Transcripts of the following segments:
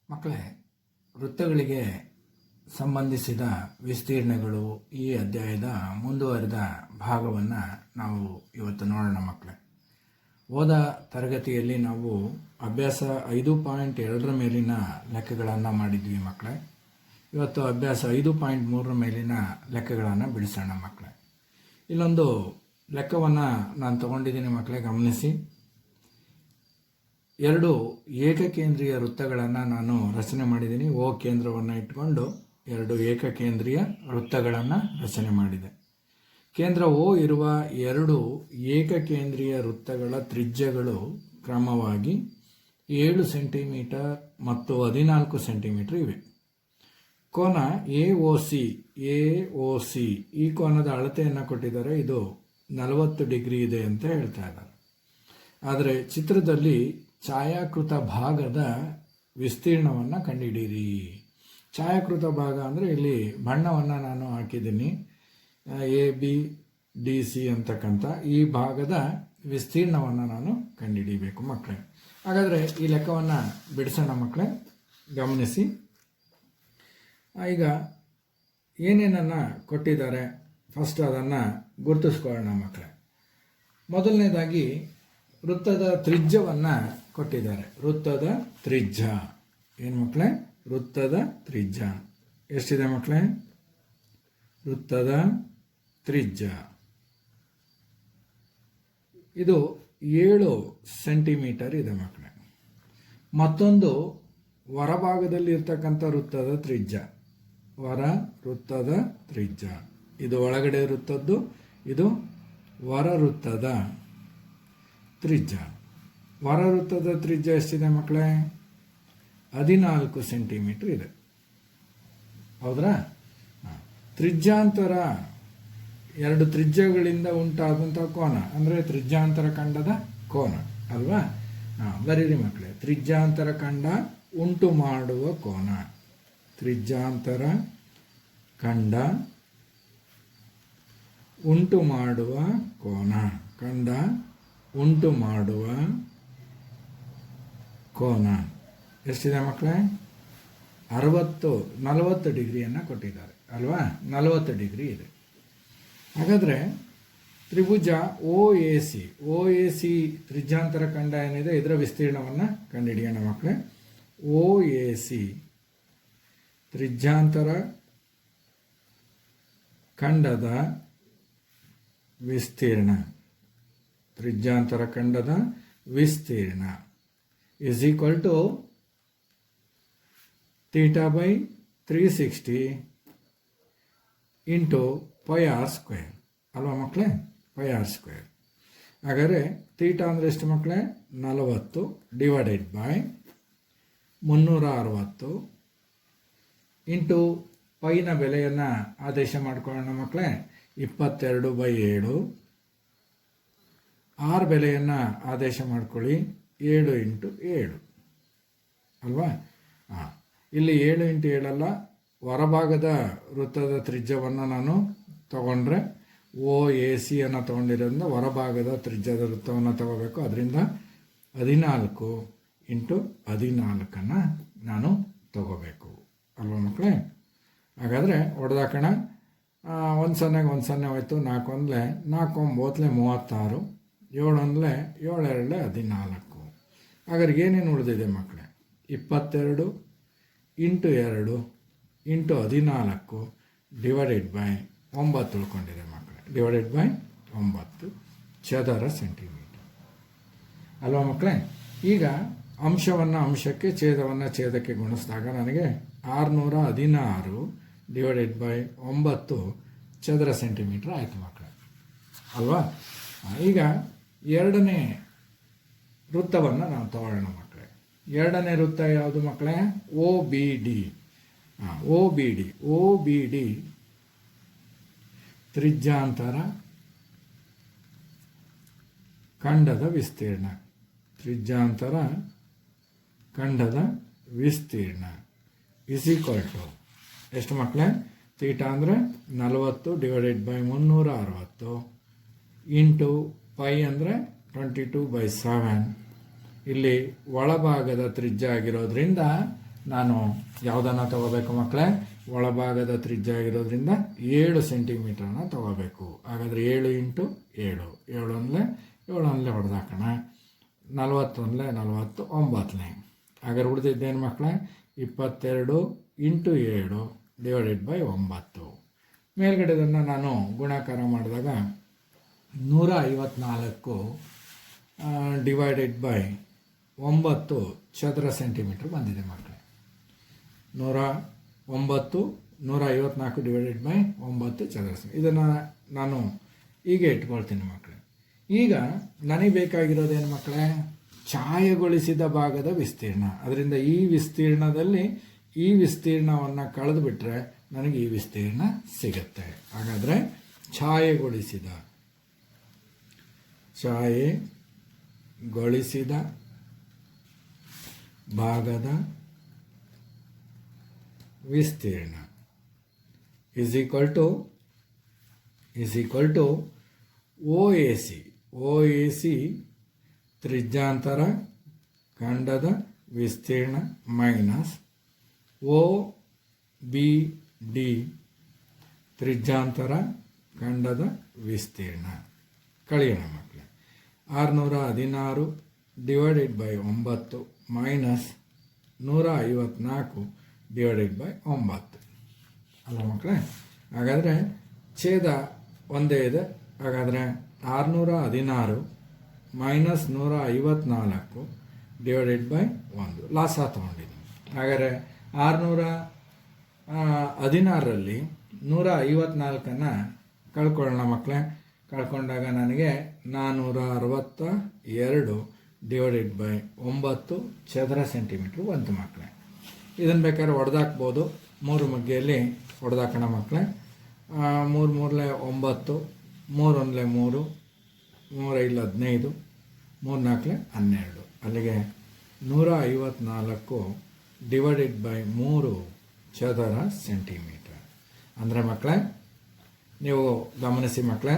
ಮಕ್ಕಳೇ, ವೃತ್ತಗಳಿಗೆ ಸಂಬಂಧಿಸಿದ ವಿಸ್ತೀರ್ಣಗಳು ಈ ಅಧ್ಯಾಯದ ಮುಂದುವರೆದ ಭಾಗವನ್ನು ನಾವು ಇವತ್ತು ನೋಡೋಣ ಮಕ್ಕಳೇ. ಹೋದ ತರಗತಿಯಲ್ಲಿ ನಾವು ಅಭ್ಯಾಸ 5.2 ಮೇಲಿನ ಲೆಕ್ಕಗಳನ್ನು ಮಾಡಿದ್ವಿ ಮಕ್ಕಳೇ. ಇವತ್ತು ಅಭ್ಯಾಸ 5.3 ಮೇಲಿನ ಲೆಕ್ಕಗಳನ್ನು ಬಿಡಿಸೋಣ ಮಕ್ಕಳೇ. ಇಲ್ಲೊಂದು ಲೆಕ್ಕವನ್ನು ನಾನು ತಗೊಂಡಿದ್ದೀನಿ ಮಕ್ಕಳೇ, ಗಮನಿಸಿ. 2 ಏಕಕೇಂದ್ರೀಯ ವೃತ್ತಗಳನ್ನು ನಾನು ರಚನೆ ಮಾಡಿದ್ದೀನಿ. ಓ ಕೇಂದ್ರವನ್ನು ಇಟ್ಕೊಂಡು 2 ಏಕಕೇಂದ್ರೀಯ ವೃತ್ತಗಳನ್ನು ರಚನೆ ಮಾಡಿದೆ. ಕೇಂದ್ರ ಓ ಇರುವ 2 ಏಕಕೇಂದ್ರೀಯ ವೃತ್ತಗಳ ತ್ರಿಜ್ಯಗಳು ಕ್ರಮವಾಗಿ 7 ಸೆಂಟಿಮೀಟರ್ ಮತ್ತು 14 ಸೆಂಟಿಮೀಟರ್ ಇವೆ. ಕೋನ ಎ ಒ ಸಿ ಈ ಕೋನದ ಅಳತೆಯನ್ನು ಕೊಟ್ಟಿದ್ದಾರೆ. ಇದು 40 ಡಿಗ್ರಿ ಇದೆ ಅಂತ ಹೇಳ್ತಾ ಇದ್ದಾರೆ. ಆದರೆ ಚಿತ್ರದಲ್ಲಿ ಛಾಯಾಕೃತ ಭಾಗದ ವಿಸ್ತೀರ್ಣವನ್ನು ಕಂಡುಹಿಡಿಯಿರಿ. ಛಾಯಾಕೃತ ಭಾಗ ಅಂದರೆ ಇಲ್ಲಿ ಬಣ್ಣವನ್ನು ನಾನು ಹಾಕಿದ್ದೀನಿ, ABDC ಅಂತಕ್ಕಂಥ ಈ ಭಾಗದ ವಿಸ್ತೀರ್ಣವನ್ನು ನಾನು ಕಂಡುಹಿಡಿಯಬೇಕು ಮಕ್ಕಳೇ. ಹಾಗಾದರೆ ಈ ಲೆಕ್ಕವನ್ನು ಬಿಡಿಸೋಣ ಮಕ್ಕಳೇ, ಗಮನಿಸಿ. ಈಗ ಏನೇನನ್ನು ಕೊಟ್ಟಿದ್ದಾರೆ ಫಸ್ಟ್ ಅದನ್ನು ಗುರುತಿಸ್ಕೊಳ್ಳೋಣ ಮಕ್ಕಳೇ. ಮೊದಲನೇದಾಗಿ ವೃತ್ತದ ತ್ರಿಜ್ಯವನ್ನು ಕೊಟ್ಟಿದ್ದಾರೆ. ವೃತ್ತದ ತ್ರಿಜ್ಯ ಏನು ಮಕ್ಕಳೇ? ವೃತ್ತದ ತ್ರಿಜ್ಯ ಎಷ್ಟಿದೆ ಮಕ್ಕಳೇ? ವೃತ್ತದ ತ್ರಿಜ್ಯ ಇದು 7 ಸೆಂಟಿಮೀಟರ್ ಇದೆ ಮಕ್ಕಳೇ. ಮತ್ತೊಂದು ಹೊರಭಾಗದಲ್ಲಿ ಇರ್ತಕ್ಕಂಥ ವೃತ್ತದ ತ್ರಿಜ್ಯ, ಹೊರ ವೃತ್ತದ ತ್ರಿಜ್ಯ ಇದು ಒಳಗಡೆ ವೃತ್ತದ್ದು, ಇದು ಹೊರ ವೃತ್ತದ ತ್ರಿಜ್ಯ. ಹೊರ ವೃತ್ತದ ತ್ರಿಜ್ಯ ಎಷ್ಟಿದೆ ಮಕ್ಕಳೇ? 14 ಸೆಂಟಿಮೀಟರ್ ಇದೆ. ಹೌದ್ರಾ? ತ್ರಿಜ್ಯಾಂತರ 2 ತ್ರಿಜ್ಯಗಳಿಂದ ಉಂಟಾದಂಥ ಕೋನ ಅಂದರೆ ತ್ರಿಜ್ಯಾಂತರ ಖಂಡದ ಕೋನ ಅಲ್ವಾ? ಬರೀರಿ ಮಕ್ಕಳೇ. ತ್ರಿಜ್ಯಾಂತರ ಖಂಡ ಉಂಟು ಮಾಡುವ ಕೋನ, ತ್ರಿಜ್ಯಾಂತರ ಖಂಡ ಉಂಟು ಮಾಡುವ ಕೋನ, ಖಂಡ ಉಂಟು ಮಾಡುವ ಕೋನ ಎಷ್ಟಿದೆ ಮಕ್ಕಳೇ? 40 ಡಿಗ್ರಿಯನ್ನು ಕೊಟ್ಟಿದ್ದಾರೆ ಅಲ್ವಾ? 40 ಡಿಗ್ರಿ ಇದೆ. ಹಾಗಾದರೆ ತ್ರಿಭುಜ ಒ ಎ ಸಿ ತ್ರಿಜ್ಯಾಂತರ ಖಂಡ ಏನಿದೆ ಇದರ ವಿಸ್ತೀರ್ಣವನ್ನು ಕಂಡುಹಿಡಿಯೋಣ ಮಕ್ಕಳೇ. ಒ ಎ ಸಿ ತ್ರಿಜ್ಯಾಂತರ ಖಂಡದ ವಿಸ್ತೀರ್ಣ, ತ್ರಿಜ್ಯಾಂತರ ಖಂಡದ ವಿಸ್ತೀರ್ಣ is equal to θ/360 into pi R square ಅಲ್ವಾ ಮಕ್ಕಳೇ? Pi R square. ಹಾಗಾದರೆ ಥೀಟಾ ಅಂದರೆ ಎಷ್ಟು ಮಕ್ಕಳೇ? 40 ಡಿವೈಡೆಡ್ ಬೈ 360 ಇಂಟು ಪೈನ ಬೆಲೆಯನ್ನು ಆದೇಶ ಮಾಡ್ಕೊಳ್ಳೋಣ ಮಕ್ಕಳೇ. 22/7. ಆರ್ ಬೆಲೆಯನ್ನು ಆದೇಶ ಮಾಡ್ಕೊಳ್ಳಿ, 7 × 7 ಅಲ್ವಾ? ಇಲ್ಲಿ 7 × 7 ಅಲ್ಲ, ಹೊರಭಾಗದ ವೃತ್ತದ ತ್ರಿಜ್ಯವನ್ನು ನಾನು ತಗೊಂಡ್ರೆ ಒ ಎ ಸಿಯನ್ನು ತೊಗೊಂಡಿರೋದ್ರಿಂದ ಹೊರಭಾಗದ ತ್ರಿಜ್ಯದ ವೃತ್ತವನ್ನು ತಗೋಬೇಕು. ಅದರಿಂದ 14 × 14 ನಾನು ತಗೋಬೇಕು ಅಲ್ವಾ ಮಕ್ಕಳೇ? ಹಾಗಾದರೆ ಹೊಡೆದಾಕೋಣ. 1 0 1 0 ಹೋಯ್ತು. 4 1 4 9 36, 7 1 7 2 14. ಹಾಗಾದ್ರೆ ಏನೇನು ಉಳಿದಿದೆ ಮಕ್ಕಳೇ? 22 × 2 × 14 ಡಿವೈಡೆಡ್ ಬೈ 9 ಉಳ್ಕೊಂಡಿದೆ ಮಕ್ಕಳೇ. ಡಿವೈಡೆಡ್ ಬೈ 9 ಚದರ ಸೆಂಟಿಮೀಟರ್ ಅಲ್ವಾ ಮಕ್ಕಳೇ? ಈಗ ಅಂಶವನ್ನು ಅಂಶಕ್ಕೆ, ಛೇದವನ್ನು ಛೇದಕ್ಕೆ ಗುಣಿಸಿದಾಗ ನನಗೆ 616 ಡಿವೈಡೆಡ್ ಬೈ 9 ಚದರ ಸೆಂಟಿಮೀಟರ್ ಆಯಿತು ಮಕ್ಕಳೇ ಅಲ್ವಾ? ಈಗ ಎರಡನೇ ವೃತ್ತವನ್ನು ನಾವು ತಗೊಳ್ಳೋಣ ಮಕ್ಕಳೇ. ಎರಡನೇ ವೃತ್ತ ಯಾವುದು ಮಕ್ಕಳೇ? ಒ ಬಿ ಡಿ ತ್ರಿಜ್ಯಾಂತರ ಖಂಡದ ವಿಸ್ತೀರ್ಣ, ತ್ರಿಜ್ಯಾಂತರ ಖಂಡದ ವಿಸ್ತೀರ್ಣ ಇಸ್ ಈಕ್ವಲ್ ಟು ಎಷ್ಟು ಮಕ್ಕಳೇ? ಥೀಟಾ ಅಂದರೆ 40 ಡಿವೈಡೆಡ್ ಬೈ 360 ಇಂಟು ಪೈ ಅಂದರೆ 22/7. ಇಲ್ಲಿ ಒಳಭಾಗದ ತ್ರಿಜ್ಯ ಆಗಿರೋದ್ರಿಂದ ನಾನು ಯಾವುದನ್ನು ತಗೋಬೇಕು ಮಕ್ಕಳೇ? ಒಳಭಾಗದ ತ್ರಿಜ್ಯ ಇರೋದ್ರಿಂದ 7 ಸೆಂಟಿಮೀಟ್ರನ್ನ ತಗೋಬೇಕು. ಹಾಗಾದರೆ 7 ಇಂಟು 7, 7 ಒಂದಲೇ ಹೊಡೆದಾಕೋಣ. 41 40 9. ಹಾಗಾದ್ರೆ ಉಳಿದಿದ್ದೇನು ಮಕ್ಕಳೇ? 22 ಇಂಟು 7 ಡಿವೈಡೆಡ್ ಬೈ 9. ಮೇಲ್ಗಡೆದನ್ನು ನಾನು ಗುಣಾಕಾರ ಮಾಡಿದಾಗ 154 ಡಿವೈಡೆಡ್ ಬೈ 9 ಚದರ ಸೆಂಟಿಮೀಟ್ರ್ ಬಂದಿದೆ ಮಕ್ಕಳೇ. 154 ಡಿವೈಡೆಡ್ ಬೈ 9 ಚದರ ಸೆಂಟಿಮೀಟ್ರ್. ಇದನ್ನು ನಾನು ಹೀಗೆ ಇಟ್ಕೊಳ್ತೀನಿ ಮಕ್ಕಳೇ. ಈಗ ನನಗೆ ಬೇಕಾಗಿರೋದೇನು ಮಕ್ಕಳೇ? ಛಾಯೆಗೊಳಿಸಿದ ಭಾಗದ ವಿಸ್ತೀರ್ಣ. ಅದರಿಂದ ಈ ವಿಸ್ತೀರ್ಣದಲ್ಲಿ ಈ ವಿಸ್ತೀರ್ಣವನ್ನು ಕಳೆದುಬಿಟ್ರೆ ನನಗೆ ಈ ವಿಸ್ತೀರ್ಣ ಸಿಗುತ್ತೆ. ಹಾಗಾದರೆ ಛಾಯೆಗೊಳಿಸಿದ ಭಾಗದ ವಿಸ್ತೀರ್ಣ is equal to OAC ತ್ರಿಜ್ಯಾಂತರ ಖಂಡದ ವಿಸ್ತೀರ್ಣ ಮೈನಸ್ OBD ತ್ರಿಜ್ಯಾಂತರ ಖಂಡದ ವಿಸ್ತೀರ್ಣ. ಕಳೆಯೋಣ ಮಕ್ಕಳೇ. 616 divided by 9 minus 154 divided by 9 ಅಲ್ಲ ಮಕ್ಕಳೇ? ಹಾಗಾದರೆ ಛೇದ ಒಂದೇ ಇದೆ. ಹಾಗಾದರೆ 616 ಮೈನಸ್ 154 ಡಿವೈಡೆಡ್ ಬೈ 1 ಲಾಸ ತೊಗೊಂಡಿದ್ದೀನಿ. ಹಾಗಾದರೆ 616ರಲ್ಲಿ 154 ಕಳ್ಕೊಳ್ಳೋಣ ಮಕ್ಕಳೇ. ಕಳ್ಕೊಂಡಾಗ ನನಗೆ 462 ಡಿವೈಡೆಡ್ ಬೈ 9 ಚದರ ಸೆಂಟಿಮೀಟ್ರ್ ಬಂತು ಮಕ್ಕಳೇ. ಇದನ್ನು ಬೇಕಾದ್ರೆ ಹೊಡೆದಾಕ್ಬೋದು. 3 ಮಗ್ಗೆಯಲ್ಲಿ ಹೊಡೆದಾಕೋಣ ಮಕ್ಕಳೇ. 3 3 9, 3 1 3, 3 5 15, 3 4 12. ಅಲ್ಲಿಗೆ 154 ಡಿವೈಡೆಡ್ ಬೈ 3 ಚದರ ಸೆಂಟಿಮೀಟರ್. ಅಂದರೆ ಮಕ್ಕಳೇ ನೀವು ಗಮನಿಸಿ ಮಕ್ಕಳೇ,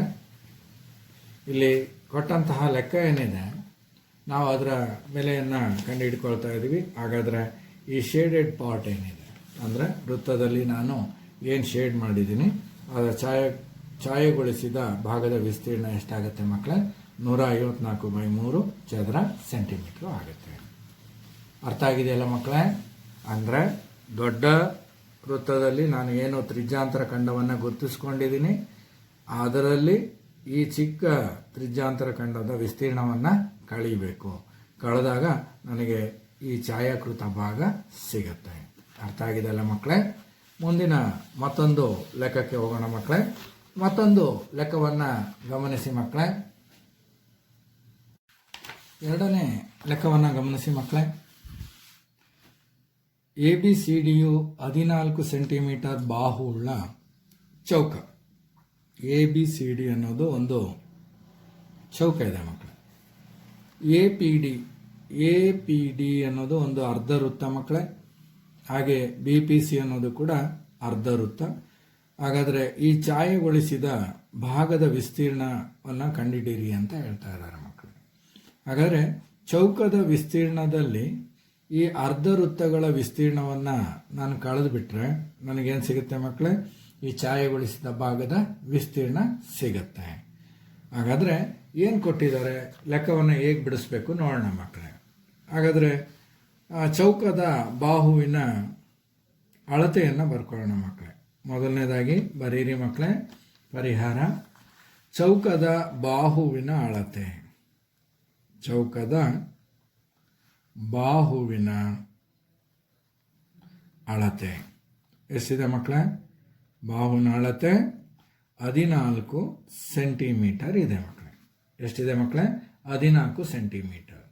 ಇಲ್ಲಿ ಕೊಟ್ಟಂತಹ ಲೆಕ್ಕ ಏನಿದೆ ನಾವು ಅದರ ಬೆಲೆಯನ್ನು ಕಂಡುಹಿಡ್ಕೊಳ್ತಾ ಇದ್ದೀವಿ. ಹಾಗಾದರೆ ಈ ಶೇಡೆಡ್ ಪಾರ್ಟ್ ಏನಿದೆ ಅಂದರೆ ವೃತ್ತದಲ್ಲಿ ನಾನು ಏನು ಶೇಡ್ ಮಾಡಿದ್ದೀನಿ ಅದರ ಛಾಯೆಗೊಳಿಸಿದ ಭಾಗದ ವಿಸ್ತೀರ್ಣ ಎಷ್ಟಾಗುತ್ತೆ ಮಕ್ಕಳೇ? 154/3 ಚದರ ಸೆಂಟಿಮೀಟ್ರು ಆಗುತ್ತೆ. ಅರ್ಥ ಆಗಿದೆಯಲ್ಲ ಮಕ್ಕಳೇ? ಅಂದರೆ ದೊಡ್ಡ ವೃತ್ತದಲ್ಲಿ ನಾನು ಏನು ತ್ರಿಜ್ಯಾಂತರ ಖಂಡವನ್ನು ಗುರುತಿಸ್ಕೊಂಡಿದ್ದೀನಿ, ಅದರಲ್ಲಿ ಈ ಚಿಕ್ಕ ತ್ರಿಜ್ಯಾಂತರ ಖಂಡದ ವಿಸ್ತೀರ್ಣವನ್ನು ಕಳೀಬೇಕು. ಕಳೆದಾಗ ನನಗೆ ಈ ಛಾಯಾಕೃತ ಭಾಗ ಸಿಗುತ್ತೆ. ಅರ್ಥ ಆಗಿದೆಯಲ್ಲ ಮಕ್ಕಳೇ? ಮುಂದಿನ ಮತ್ತೊಂದು ಲೆಕ್ಕಕ್ಕೆ ಹೋಗೋಣ ಮಕ್ಕಳೇ. ಮತ್ತೊಂದು ಲೆಕ್ಕವನ್ನು ಗಮನಿಸಿ ಮಕ್ಕಳೇ. ಎರಡನೇ ಲೆಕ್ಕವನ್ನು ಗಮನಿಸಿ ಮಕ್ಕಳೇ. ABCDಯು 14 ಸೆಂಟಿಮೀಟರ್ ಬಾಹುಳ್ಳ ಚೌಕ. ABCD ಅನ್ನೋದು ಒಂದು ಚೌಕ ಇದೆ ಮಕ್ಕಳೇ. APD ಅನ್ನೋದು ಒಂದು ಅರ್ಧ ವೃತ್ತ ಮಕ್ಕಳೇ. ಹಾಗೆ BPC ಅನ್ನೋದು ಕೂಡ ಅರ್ಧ ವೃತ್ತ. ಹಾಗಾದರೆ ಈ ಛಾಯೆಗೊಳಿಸಿದ ಭಾಗದ ವಿಸ್ತೀರ್ಣವನ್ನು ಕಂಡುಹಿಡಿಯಿರಿ ಅಂತ ಹೇಳ್ತಾ ಇದ್ದಾರೆ ಮಕ್ಕಳು. ಹಾಗಾದರೆ ಚೌಕದ ವಿಸ್ತೀರ್ಣದಲ್ಲಿ ಈ ಅರ್ಧ ವೃತ್ತಗಳ ವಿಸ್ತೀರ್ಣವನ್ನು ನಾನು ಕಳೆದುಬಿಟ್ರೆ ನನಗೇನು ಸಿಗುತ್ತೆ ಮಕ್ಕಳೇ? ಈ ಛಾಯೆಗೊಳಿಸಿದ ಭಾಗದ ವಿಸ್ತೀರ್ಣ ಸಿಗುತ್ತೆ. ಹಾಗಾದರೆ ಏನು ಕೊಟ್ಟಿದ್ದಾರೆ, ಲೆಕ್ಕವನ್ನು ಹೇಗೆ ಬಿಡಿಸ್ಬೇಕು ನೋಡೋಣ ಮಕ್ಕಳೇ. ಹಾಗಾದರೆ ಚೌಕದ ಬಾಹುವಿನ ಅಳತೆಯನ್ನು ಬರ್ಕೊಳ್ಳೋಣ ಮಕ್ಕಳೇ. ಮೊದಲನೇದಾಗಿ ಬರೀರಿ ಮಕ್ಕಳೇ ಪರಿಹಾರ. ಚೌಕದ ಬಾಹುವಿನ ಅಳತೆ. ಚೌಕದ ಬಾಹುವಿನ ಅಳತೆ ಎಷ್ಟಿದೆ ಮಕ್ಕಳೇ? ಬಾಹುವಿನ ಅಳತೆ 14 ಸೆಂಟಿಮೀಟರ್ ಇದೆ ಮಕ್ಕಳೇ. ಎಷ್ಟಿದೆ ಮಕ್ಕಳೇ? 14 ಸೆಂಟಿಮೀಟರ್.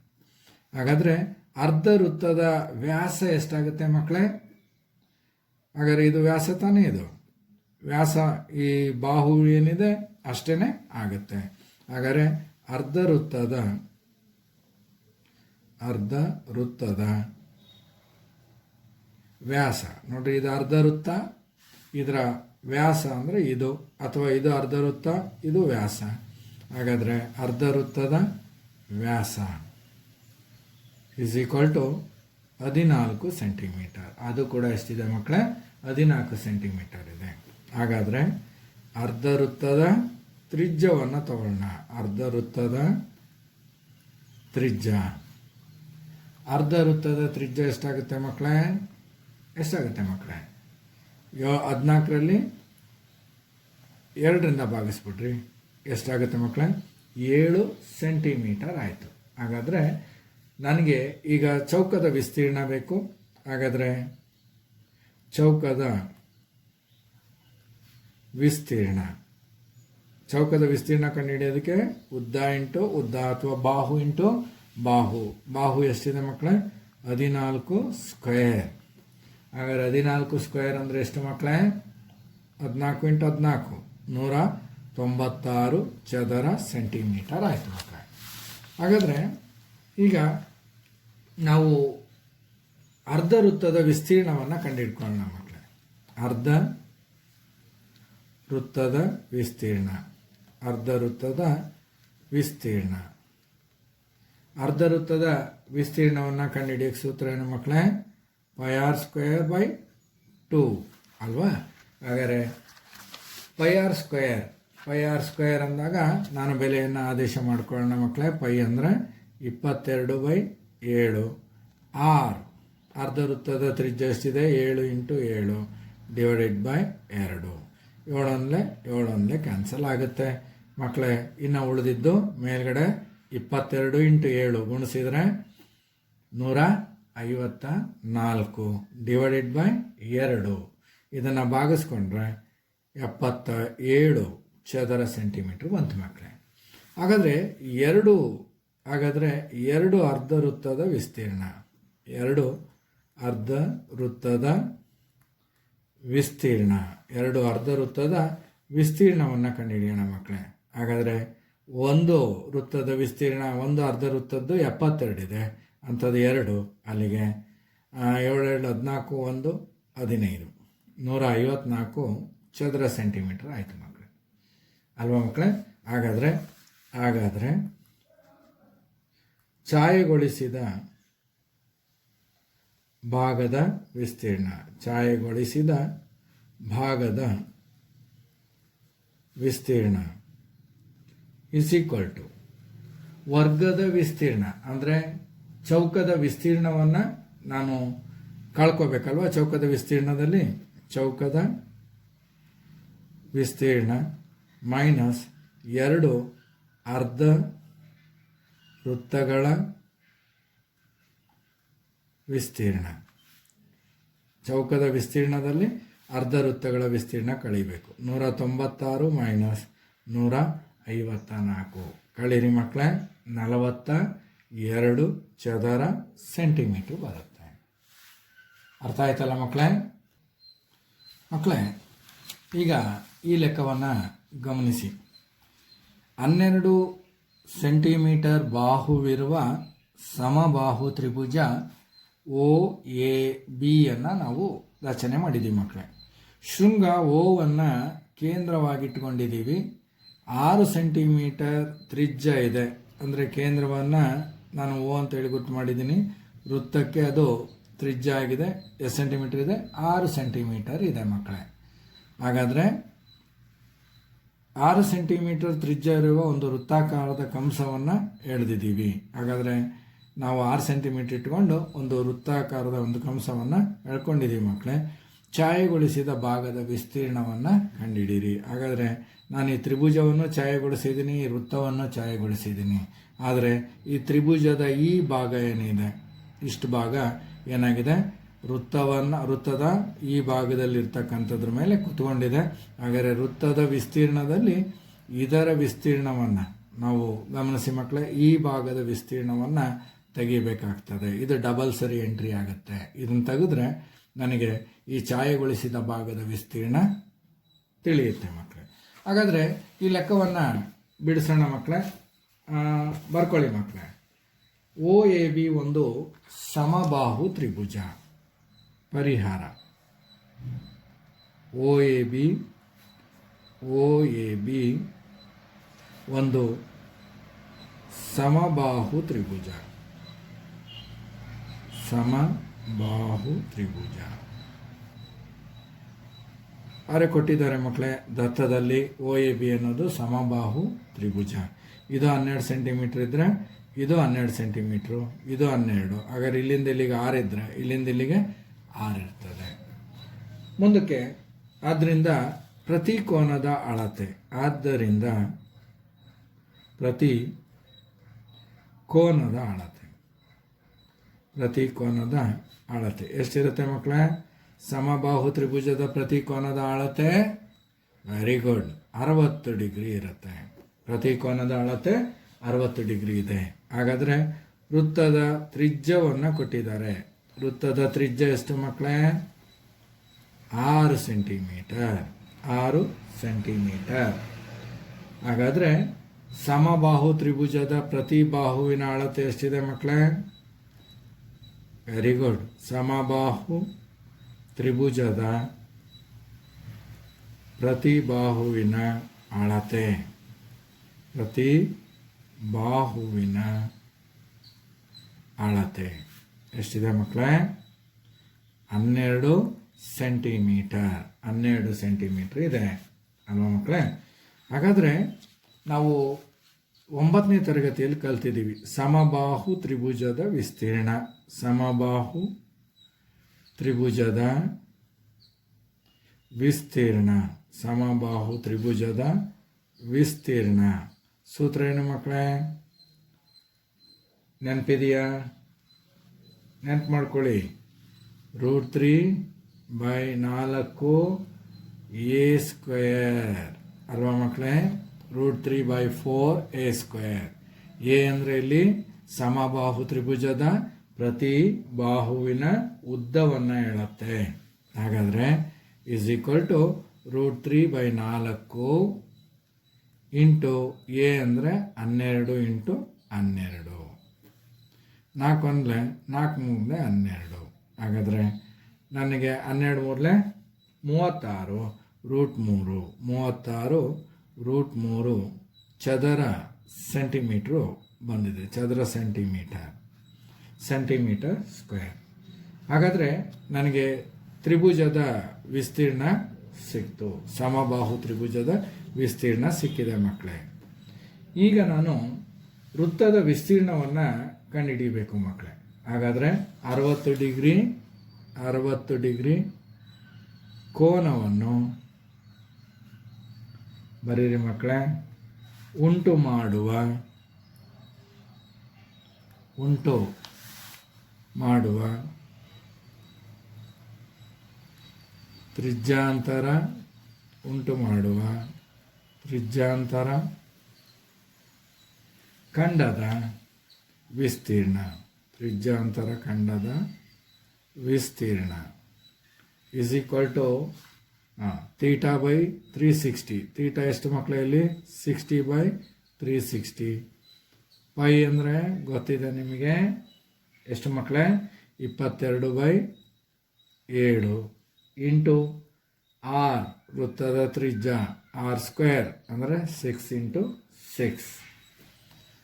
ಹಾಗಾದರೆ ಅರ್ಧ ವೃತ್ತದ ವ್ಯಾಸ ಎಷ್ಟಾಗುತ್ತೆ ಮಕ್ಕಳೇ? ಹಾಗಾದರೆ ಇದು ವ್ಯಾಸ ತಾನೇ? ಇದು ವ್ಯಾಸ ಈ ಬಾಹು ಏನಿದೆ ಅಷ್ಟೇ ಆಗುತ್ತೆ. ಹಾಗಾದರೆ ಅರ್ಧ ವೃತ್ತದ ವ್ಯಾಸ ನೋಡ್ರಿ, ಇದು ಅರ್ಧ ವೃತ್ತ, ಇದರ ವ್ಯಾಸ ಅಂದರೆ ಇದು, ಅಥವಾ ಇದು ಅರ್ಧ ವೃತ್ತ, ಇದು ವ್ಯಾಸ. ಹಾಗಾದರೆ ಅರ್ಧ ವೃತ್ತದ ವ್ಯಾಸ ಇಸ್ ಈಕ್ವಲ್ ಟು 14 ಸೆಂಟಿಮೀಟರ್. ಅದು ಕೂಡ ಎಷ್ಟಿದೆ ಮಕ್ಕಳೇ? 14 ಸೆಂಟಿಮೀಟರ್ ಇದೆ. ಹಾಗಾದರೆ ಅರ್ಧ ವೃತ್ತದ ತ್ರಿಜ್ಯವನ್ನು ತಗೊಳ್ಳೋಣ. ಅರ್ಧ ವೃತ್ತದ ತ್ರಿಜ್ಯ, ಅರ್ಧ ವೃತ್ತದ ತ್ರಿಜ್ಯ ಎಷ್ಟಾಗುತ್ತೆ ಮಕ್ಕಳೇ? ಎಷ್ಟಾಗುತ್ತೆ ಮಕ್ಕಳೇ? 14ರಲ್ಲಿ 2ರಿಂದ ಭಾಗಿಸ್ಬಿಟ್ರಿ, ಎಷ್ಟಾಗುತ್ತೆ ಮಕ್ಕಳೇ? 7 ಸೆಂಟಿಮೀಟರ್ ಆಯಿತು. ಹಾಗಾದರೆ ನನಗೆ ಈಗ ಚೌಕದ ವಿಸ್ತೀರ್ಣ ಬೇಕು. ಹಾಗಾದರೆ ಚೌಕದ ವಿಸ್ತೀರ್ಣ ಕಂಡುಹಿಡಿಯೋದಕ್ಕೆ ಉದ್ದ ಇಂಟು ಉದ್ದ ಅಥವಾ ಬಾಹು ಇಂಟು ಬಾಹು. ಬಾಹು ಎಷ್ಟಿದೆ ಮಕ್ಕಳೇ? 14 ಸ್ಕ್ವೇರ್. ಹಾಗಾದರೆ 14 ಸ್ಕ್ವೇರ್ ಅಂದರೆ ಎಷ್ಟು ಮಕ್ಕಳೇ? 14 ಇಂಟು 14 196 ಚದರ ಸೆಂಟಿಮೀಟರ್ ಆಯಿತು ಮಕ್ಕಳೇ. ಹಾಗಾದರೆ ಈಗ ನಾವು ಅರ್ಧ ವೃತ್ತದ ವಿಸ್ತೀರ್ಣವನ್ನು ಕಂಡುಹಿಡ್ಕೊಳ್ಳೋಣ ಮಕ್ಕಳೇ. ಅರ್ಧ ವೃತ್ತದ ವಿಸ್ತೀರ್ಣ, ಅರ್ಧ ವೃತ್ತದ ವಿಸ್ತೀರ್ಣವನ್ನು ಕಂಡುಹಿಡಿಯೋಕ್ಕೆ ಸೂತ್ರ ಏನು ಮಕ್ಕಳೇ? πr²/2 ಅಲ್ವಾ? ಹಾಗಾದರೆ πr² ಅಂದಾಗ ನಾನು ಬೆಲೆಯನ್ನು ಆದೇಶ ಮಾಡ್ಕೊಳ್ಳೋಣ ಮಕ್ಕಳೇ. ಪೈ ಅಂದರೆ 22/7. ಆರ್ ಅರ್ಧ ವೃತ್ತದ ತ್ರಿಜ್ಯ ಎಷ್ಟಿದೆ? 7 × 7 /2. 7 ಕ್ಯಾನ್ಸಲ್ ಆಗುತ್ತೆ ಮಕ್ಕಳೇ. ಇನ್ನು ಉಳಿದಿದ್ದು ಮೇಲ್ಗಡೆ 22 × 7 ಗುಣಿಸಿದರೆ 154 /2. ಇದನ್ನು ಭಾಗಿಸ್ಕೊಂಡ್ರೆ 77 ಚದರ ಸೆಂಟಿಮೀಟ್ರ್ ಬಂತು ಮಕ್ಕಳೇ. ಹಾಗಾದರೆ ಎರಡು ಅರ್ಧ ವೃತ್ತದ ವಿಸ್ತೀರ್ಣ, 2 ಅರ್ಧ ವೃತ್ತದ ವಿಸ್ತೀರ್ಣವನ್ನು ಕಂಡುಹಿಡಿಯೋಣ ಮಕ್ಕಳೇ. ಹಾಗಾದರೆ ಒಂದು ವೃತ್ತದ ವಿಸ್ತೀರ್ಣ, ಒಂದು ಅರ್ಧ ವೃತ್ತದ್ದು 72 ಇದೆ, ಅಂಥದ್ದು 2. ಅಲ್ಲಿಗೆ 7 14 1 15 154 ಚದರ ಸೆಂಟಿಮೀಟರ್ ಆಯಿತು ಮಕ್ಕಳೇ, ಅಲ್ವಾ ಮಕ್ಕಳೇ? ಹಾಗಾದರೆ ಛಾಯೆಗೊಳಿಸಿದ ಭಾಗದ ವಿಸ್ತೀರ್ಣ = ವರ್ಗದ ವಿಸ್ತೀರ್ಣ. ಅಂದರೆ ಚೌಕದ ವಿಸ್ತೀರ್ಣವನ್ನು ನಾನು ಕಳ್ಕೋಬೇಕಲ್ವ? ಚೌಕದ ವಿಸ್ತೀರ್ಣದಲ್ಲಿ ಚೌಕದ ವಿಸ್ತೀರ್ಣ ಮೈನಸ್ 2 ಅರ್ಧ ವೃತ್ತಗಳ ವಿಸ್ತೀರ್ಣ. ಚೌಕದ ವಿಸ್ತೀರ್ಣದಲ್ಲಿ ಅರ್ಧ ವೃತ್ತಗಳ ವಿಸ್ತೀರ್ಣ ಕಳಿಬೇಕು. 196 ಮೈನಸ್ 154 ಕಳೀರಿ ಮಕ್ಕಳೇ, 42 ಚದರ ಸೆಂಟಿಮೀಟ್ರ್ ಬರುತ್ತೆ. ಅರ್ಥ ಆಯ್ತಲ್ಲ ಮಕ್ಕಳೇ? ಈಗ ಈ ಲೆಕ್ಕವನ್ನು ಗಮನಿಸಿ. 12 ಸೆಂಟಿಮೀಟರ್ ಬಾಹುವಿರುವ ಸಮಬಾಹು ತ್ರಿಭುಜ OAB ಅನ್ನು ನಾವು ರಚನೆ ಮಾಡಿದ್ದೀವಿ ಮಕ್ಕಳೇ. ಶೃಂಗ ಓವನ್ನು ಕೇಂದ್ರವಾಗಿಟ್ಕೊಂಡಿದ್ದೀವಿ. 6 ಸೆಂಟಿಮೀಟರ್ ತ್ರಿಜ್ಯ ಇದೆ. ಅಂದರೆ ಕೇಂದ್ರವನ್ನು ನಾನು O ಅಂತೇಳಿ ಗುರ್ತು ಮಾಡಿದ್ದೀನಿ. ವೃತ್ತಕ್ಕೆ ಅದು ತ್ರಿಜ್ಯ ಆಗಿದೆ. ಎಷ್ಟು ಸೆಂಟಿಮೀಟರ್ ಇದೆ? 6 ಸೆಂಟಿಮೀಟರ್ ಇದೆ ಮಕ್ಕಳೇ. ಹಾಗಾದರೆ 6 ಸೆಂಟಿಮೀಟರ್ ತ್ರಿಜ್ಯ ಇರುವ ಒಂದು ವೃತ್ತಾಕಾರದ ಕಂಸವನ್ನು ಎಳೆದಿದ್ದೀವಿ. ಹಾಗಾದರೆ ನಾವು 6 ಸೆಂಟಿಮೀಟರ್ ಇಟ್ಕೊಂಡು ಒಂದು ವೃತ್ತಾಕಾರದ ಒಂದು ಕಂಸವನ್ನು ಎಳ್ಕೊಂಡಿದ್ದೀವಿ ಮಕ್ಕಳೇ. ಛಾಯೆಗೊಳಿಸಿದ ಭಾಗದ ವಿಸ್ತೀರ್ಣವನ್ನು ಕಂಡುಹಿಡೀರಿ. ಹಾಗಾದರೆ ನಾನು ಈ ತ್ರಿಭುಜವನ್ನು ಛಾಯೆಗೊಳಿಸಿದ್ದೀನಿ, ಈ ವೃತ್ತವನ್ನು ಛಾಯೆಗೊಳಿಸಿದ್ದೀನಿ. ಆದರೆ ಈ ತ್ರಿಭುಜದ ಈ ಭಾಗ ಏನಿದೆ, ಇಷ್ಟು ಭಾಗ ಏನಾಗಿದೆ? ವೃತ್ತದ ಈ ಭಾಗದಲ್ಲಿರ್ತಕ್ಕಂಥದ್ರ ಮೇಲೆ ಕುತ್ಕೊಂಡಿದೆ. ಹಾಗಾದರೆ ವೃತ್ತದ ವಿಸ್ತೀರ್ಣದಲ್ಲಿ ಇದರ ವಿಸ್ತೀರ್ಣವನ್ನು ನಾವು ಗಮನಿಸಿ ಮಕ್ಕಳೇ, ಈ ಭಾಗದ ವಿಸ್ತೀರ್ಣವನ್ನು ತೆಗಿಬೇಕಾಗ್ತದೆ. ಇದು ಡಬಲ್ ಸರಿ ಎಂಟ್ರಿ ಆಗುತ್ತೆ. ಇದನ್ನು ತೆಗೆದ್ರೆ ನನಗೆ ಈ ಛಾಯೆಗೊಳಿಸಿದ ಭಾಗದ ವಿಸ್ತೀರ್ಣ ತಿಳಿಯುತ್ತೆ ಮಕ್ಕಳೇ. ಹಾಗಾದರೆ ಈ ಲೆಕ್ಕವನ್ನು ಬಿಡಿಸೋಣ ಮಕ್ಕಳೇ. ಬರ್ಕೊಳ್ಳಿ ಮಕ್ಕಳೇ. OAB ಒಂದು ಸಮಬಾಹು ತ್ರಿಭುಜ. ಪರಿಹಾರ: OAB ಒಂದು ಸಮಬಾಹು ತ್ರಿಭುಜ. ಬಾಹು ತ್ರಿಭುಜ. ಆದರೆ ಕೊಟ್ಟಿದ್ದಾರೆ ಮಕ್ಕಳೇ, ದತ್ತದಲ್ಲಿ ಒ ಎ ಬಿ ಅನ್ನೋದು ಸಮಬಾಹು ತ್ರಿಭುಜ. ಇದು 12 ಸೆಂಟಿಮೀಟ್ರ್ ಇದ್ದರೆ ಇದು 12 ಸೆಂಟಿಮೀಟ್ರು, ಇದು 12. ಹಾಗಾದ್ರೆ ಇಲ್ಲಿಂದ ಇಲ್ಲಿಗೆ 6 ಇದ್ದರೆ ಇಲ್ಲಿಂದ ಇಲ್ಲಿಗೆ 6 ಇರ್ತದೆ. ಮುಂದಕ್ಕೆ ಆದ್ದರಿಂದ ಪ್ರತಿ ಕೋನದ ಅಳತೆ, ಆದ್ದರಿಂದ ಪ್ರತಿ ಕೋನದ ಅಳತೆ, ಪ್ರತಿ ಕೋನದ ಅಳತೆ ಎಷ್ಟಿರುತ್ತೆ ಮಕ್ಕಳೇ? ಸಮಬಾಹು ತ್ರಿಭುಜದ ಪ್ರತಿ ಕೋನದ ಅಳತೆ ವೆರಿ ಗುಡ್ 60 ಡಿಗ್ರಿ ಇರುತ್ತೆ. ಪ್ರತಿ ಕೋನದ ಅಳತೆ 60 ಡಿಗ್ರಿ ಇದೆ. ಹಾಗಾದರೆ ವೃತ್ತದ ತ್ರಿಜ್ಯವನ್ನು ಕೊಟ್ಟಿದ್ದಾರೆ. ವೃತ್ತದ ತ್ರಿಜ್ಯ ಎಷ್ಟು ಮಕ್ಕಳೇ? 6 ಸೆಂಟಿಮೀಟರ್. 6 ಸೆಂಟಿಮೀಟರ್. ಹಾಗಾದರೆ ಸಮಬಾಹು ತ್ರಿಭುಜದ ಪ್ರತಿ ಬಾಹುವಿನ ಅಳತೆ ಎಷ್ಟಿದೆ ಮಕ್ಕಳೇ? Very good. ಸಮಬಾಹು ತ್ರಿಭುಜದ ಪ್ರತಿ ಬಾಹುವಿನ ಅಳತೆ, ಪ್ರತಿ ಬಾಹುವಿನ ಅಳತೆ ಎಷ್ಟಿದೆ ಮಕ್ಕಳೇ? 12 ಸೆಂಟಿಮೀಟರ್. 12 ಸೆಂಟಿಮೀಟರ್ ಇದೆ ಅಲ್ವಾ ಮಕ್ಕಳೇ? ಹಾಗಾದರೆ ನಾವು 9ನೇ ತರಗತಿಯಲ್ಲಿ ಕಲ್ತಿದ್ದೀವಿ ಸಮಬಾಹು ತ್ರಿಭುಜದ ವಿಸ್ತೀರ್ಣ. ಸಮಬಾಹು ತ್ರಿಭುಜದ ವಿಸ್ತೀರ್ಣ, ಸಮಬಾಹು ತ್ರಿಭುಜದ ವಿಸ್ತೀರ್ಣ ಸೂತ್ರ ಏನು ಮಕ್ಕಳೇ? ನೆನಪಿದೆಯಾ? ನೆನಪು ಮಾಡ್ಕೊಳ್ಳಿ. √3/4 a² ಅಲ್ವಾ ಮಕ್ಕಳೇ? √3/4 a². ಎ ಅಂದರೆ ಇಲ್ಲಿ ಸಮಬಾಹು ತ್ರಿಭುಜದ ಪ್ರತಿ ಬಾಹುವಿನ ಉದ್ದವನ್ನು ಹೇಳುತ್ತೆ. ಹಾಗಾದರೆ √3/4 ಇಂಟು ಎ ಅಂದರೆ 12 ಇಂಟು 12. 4 1 4 3 12. ಹಾಗಾದರೆ ನನಗೆ 12 3 36 √3 36 ಚದರ ಸೆಂಟಿಮೀಟ್ರು ಬಂದಿದೆ. ಚದರ ಸೆಂಟಿಮೀಟರ್ ಸ್ಕ್ವೇರ್. ಹಾಗಾದರೆ ನನಗೆ ತ್ರಿಭುಜದ ವಿಸ್ತೀರ್ಣ ಸಿಕ್ತು. ಸಮಬಾಹು ತ್ರಿಭುಜದ ವಿಸ್ತೀರ್ಣ ಸಿಕ್ಕಿದೆ ಮಕ್ಕಳೇ. ಈಗ ನಾನು ವೃತ್ತದ ವಿಸ್ತೀರ್ಣವನ್ನು ಕಂಡುಹಿಡಿಯಬೇಕು ಮಕ್ಕಳೇ. ಹಾಗಾದರೆ 60 ಡಿಗ್ರಿ ಕೋನವನ್ನು ಬರೀರಿ ಮಕ್ಕಳೇ. ಉಂಟು ಮಾಡುವ ತ್ರಿಜ್ಯಾಂತರ, ಉಂಟು ಮಾಡುವ ತ್ರಿಜ್ಯಾಂತರ ಖಂಡದ ವಿಸ್ತೀರ್ಣ, ತ್ರಿಜ್ಯಾಂತರ ಖಂಡದ ವಿಸ್ತೀರ್ಣ ಇಸ್ ಈಕ್ವಲ್ ಟು θ/360. θ ಎಷ್ಟು ಮಕ್ಕಳೇ? ಇಲ್ಲಿ 60/360. ಪೈ ಅಂದರೆ ಗೊತ್ತಿದೆ ನಿಮಗೆ ಎಷ್ಟು ಮಕ್ಕಳೇ? 22/7 ಇಂಟು ಆರ್, ವೃತ್ತದ ತ್ರಿಜ್ಯ r² ಅಂದರೆ 6 ಇಂಟು 6.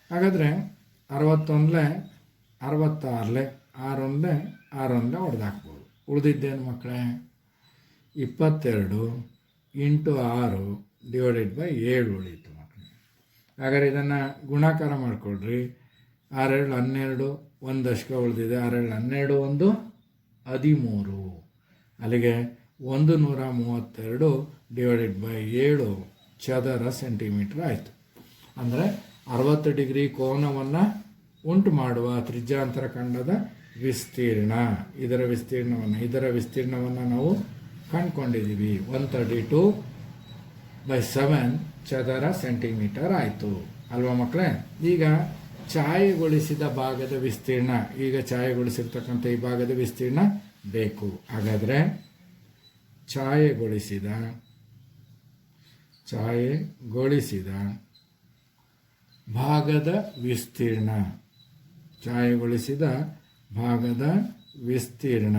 ಹಾಗಾದರೆ 61 66 6 ಹೊಡೆದಾಕ್ಬೋದು. ಉಳಿದಿದ್ದೇನು ಮಕ್ಕಳೇ? 22 ಇಂಟು 6 ಡಿವೈಡೆಡ್/7 ಉಳೀತು ಮಕ್ಕಳೇ. ಹಾಗಾದ್ರೆ ಇದನ್ನು ಗುಣಾಕಾರ ಮಾಡಿಕೊಡ್ರಿ. 6 7 12, 1 ದಶಕ ಉಳಿದಿದೆ. 6 7 12, 1 13. ಅಲ್ಲಿಗೆ 132 ಡಿವೈಡೆಡ್/7 ಚದರ ಸೆಂಟಿಮೀಟ್ರ್ ಆಯಿತು. ಅಂದರೆ 60 ಡಿಗ್ರಿ ಕೋನವನ್ನು ಉಂಟು ಮಾಡುವ ತ್ರಿಜ್ಯಾಂತರ ಖಂಡದ ವಿಸ್ತೀರ್ಣ, ಇದರ ವಿಸ್ತೀರ್ಣವನ್ನು ನಾವು ಕಂಡುಕೊಂಡಿದ್ದೀವಿ. 132/7 ಚದರ ಸೆಂಟಿಮೀಟರ್ ಆಯಿತು ಅಲ್ವಾ ಮಕ್ಕಳೇ? ಈಗ ಛಾಯೆಗೊಳಿಸಿದ ಭಾಗದ ವಿಸ್ತೀರ್ಣ, ಈಗ ಛಾಯೆಗೊಳಿಸಿರ್ತಕ್ಕಂಥ ಈ ಭಾಗದ ವಿಸ್ತೀರ್ಣ ಬೇಕು. ಹಾಗಾದರೆ ಛಾಯೆಗೊಳಿಸಿದ ಭಾಗದ ವಿಸ್ತೀರ್ಣ, ಛಾಯೆಗೊಳಿಸಿದ ಭಾಗದ ವಿಸ್ತೀರ್ಣ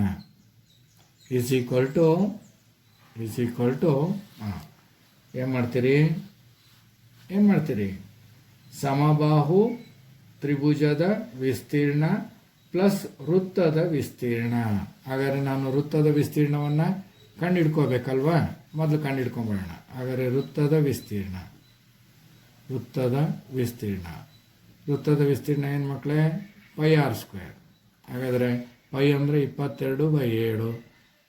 ಇಸ್ ಈಕ್ವಲ್ ಟು ಏನು ಮಾಡ್ತೀರಿ? ಸಮಬಾಹು ತ್ರಿಭುಜದ ವಿಸ್ತೀರ್ಣ ಪ್ಲಸ್ ವೃತ್ತದ ವಿಸ್ತೀರ್ಣ. ಹಾಗಾದರೆ ನಾನು ವೃತ್ತದ ವಿಸ್ತೀರ್ಣವನ್ನು ಕಂಡುಹಿಡ್ಕೋಬೇಕಲ್ವಾ? ಮೊದಲು ಕಂಡುಹಿಡ್ಕೊಂಬರೋಣ. ಹಾಗಾದರೆ ವೃತ್ತದ ವಿಸ್ತೀರ್ಣ ಏನು ಮಕ್ಕಳೇ? Pi R square. ಹಾಗಾದರೆ ಪೈ ಅಂದರೆ 22/7,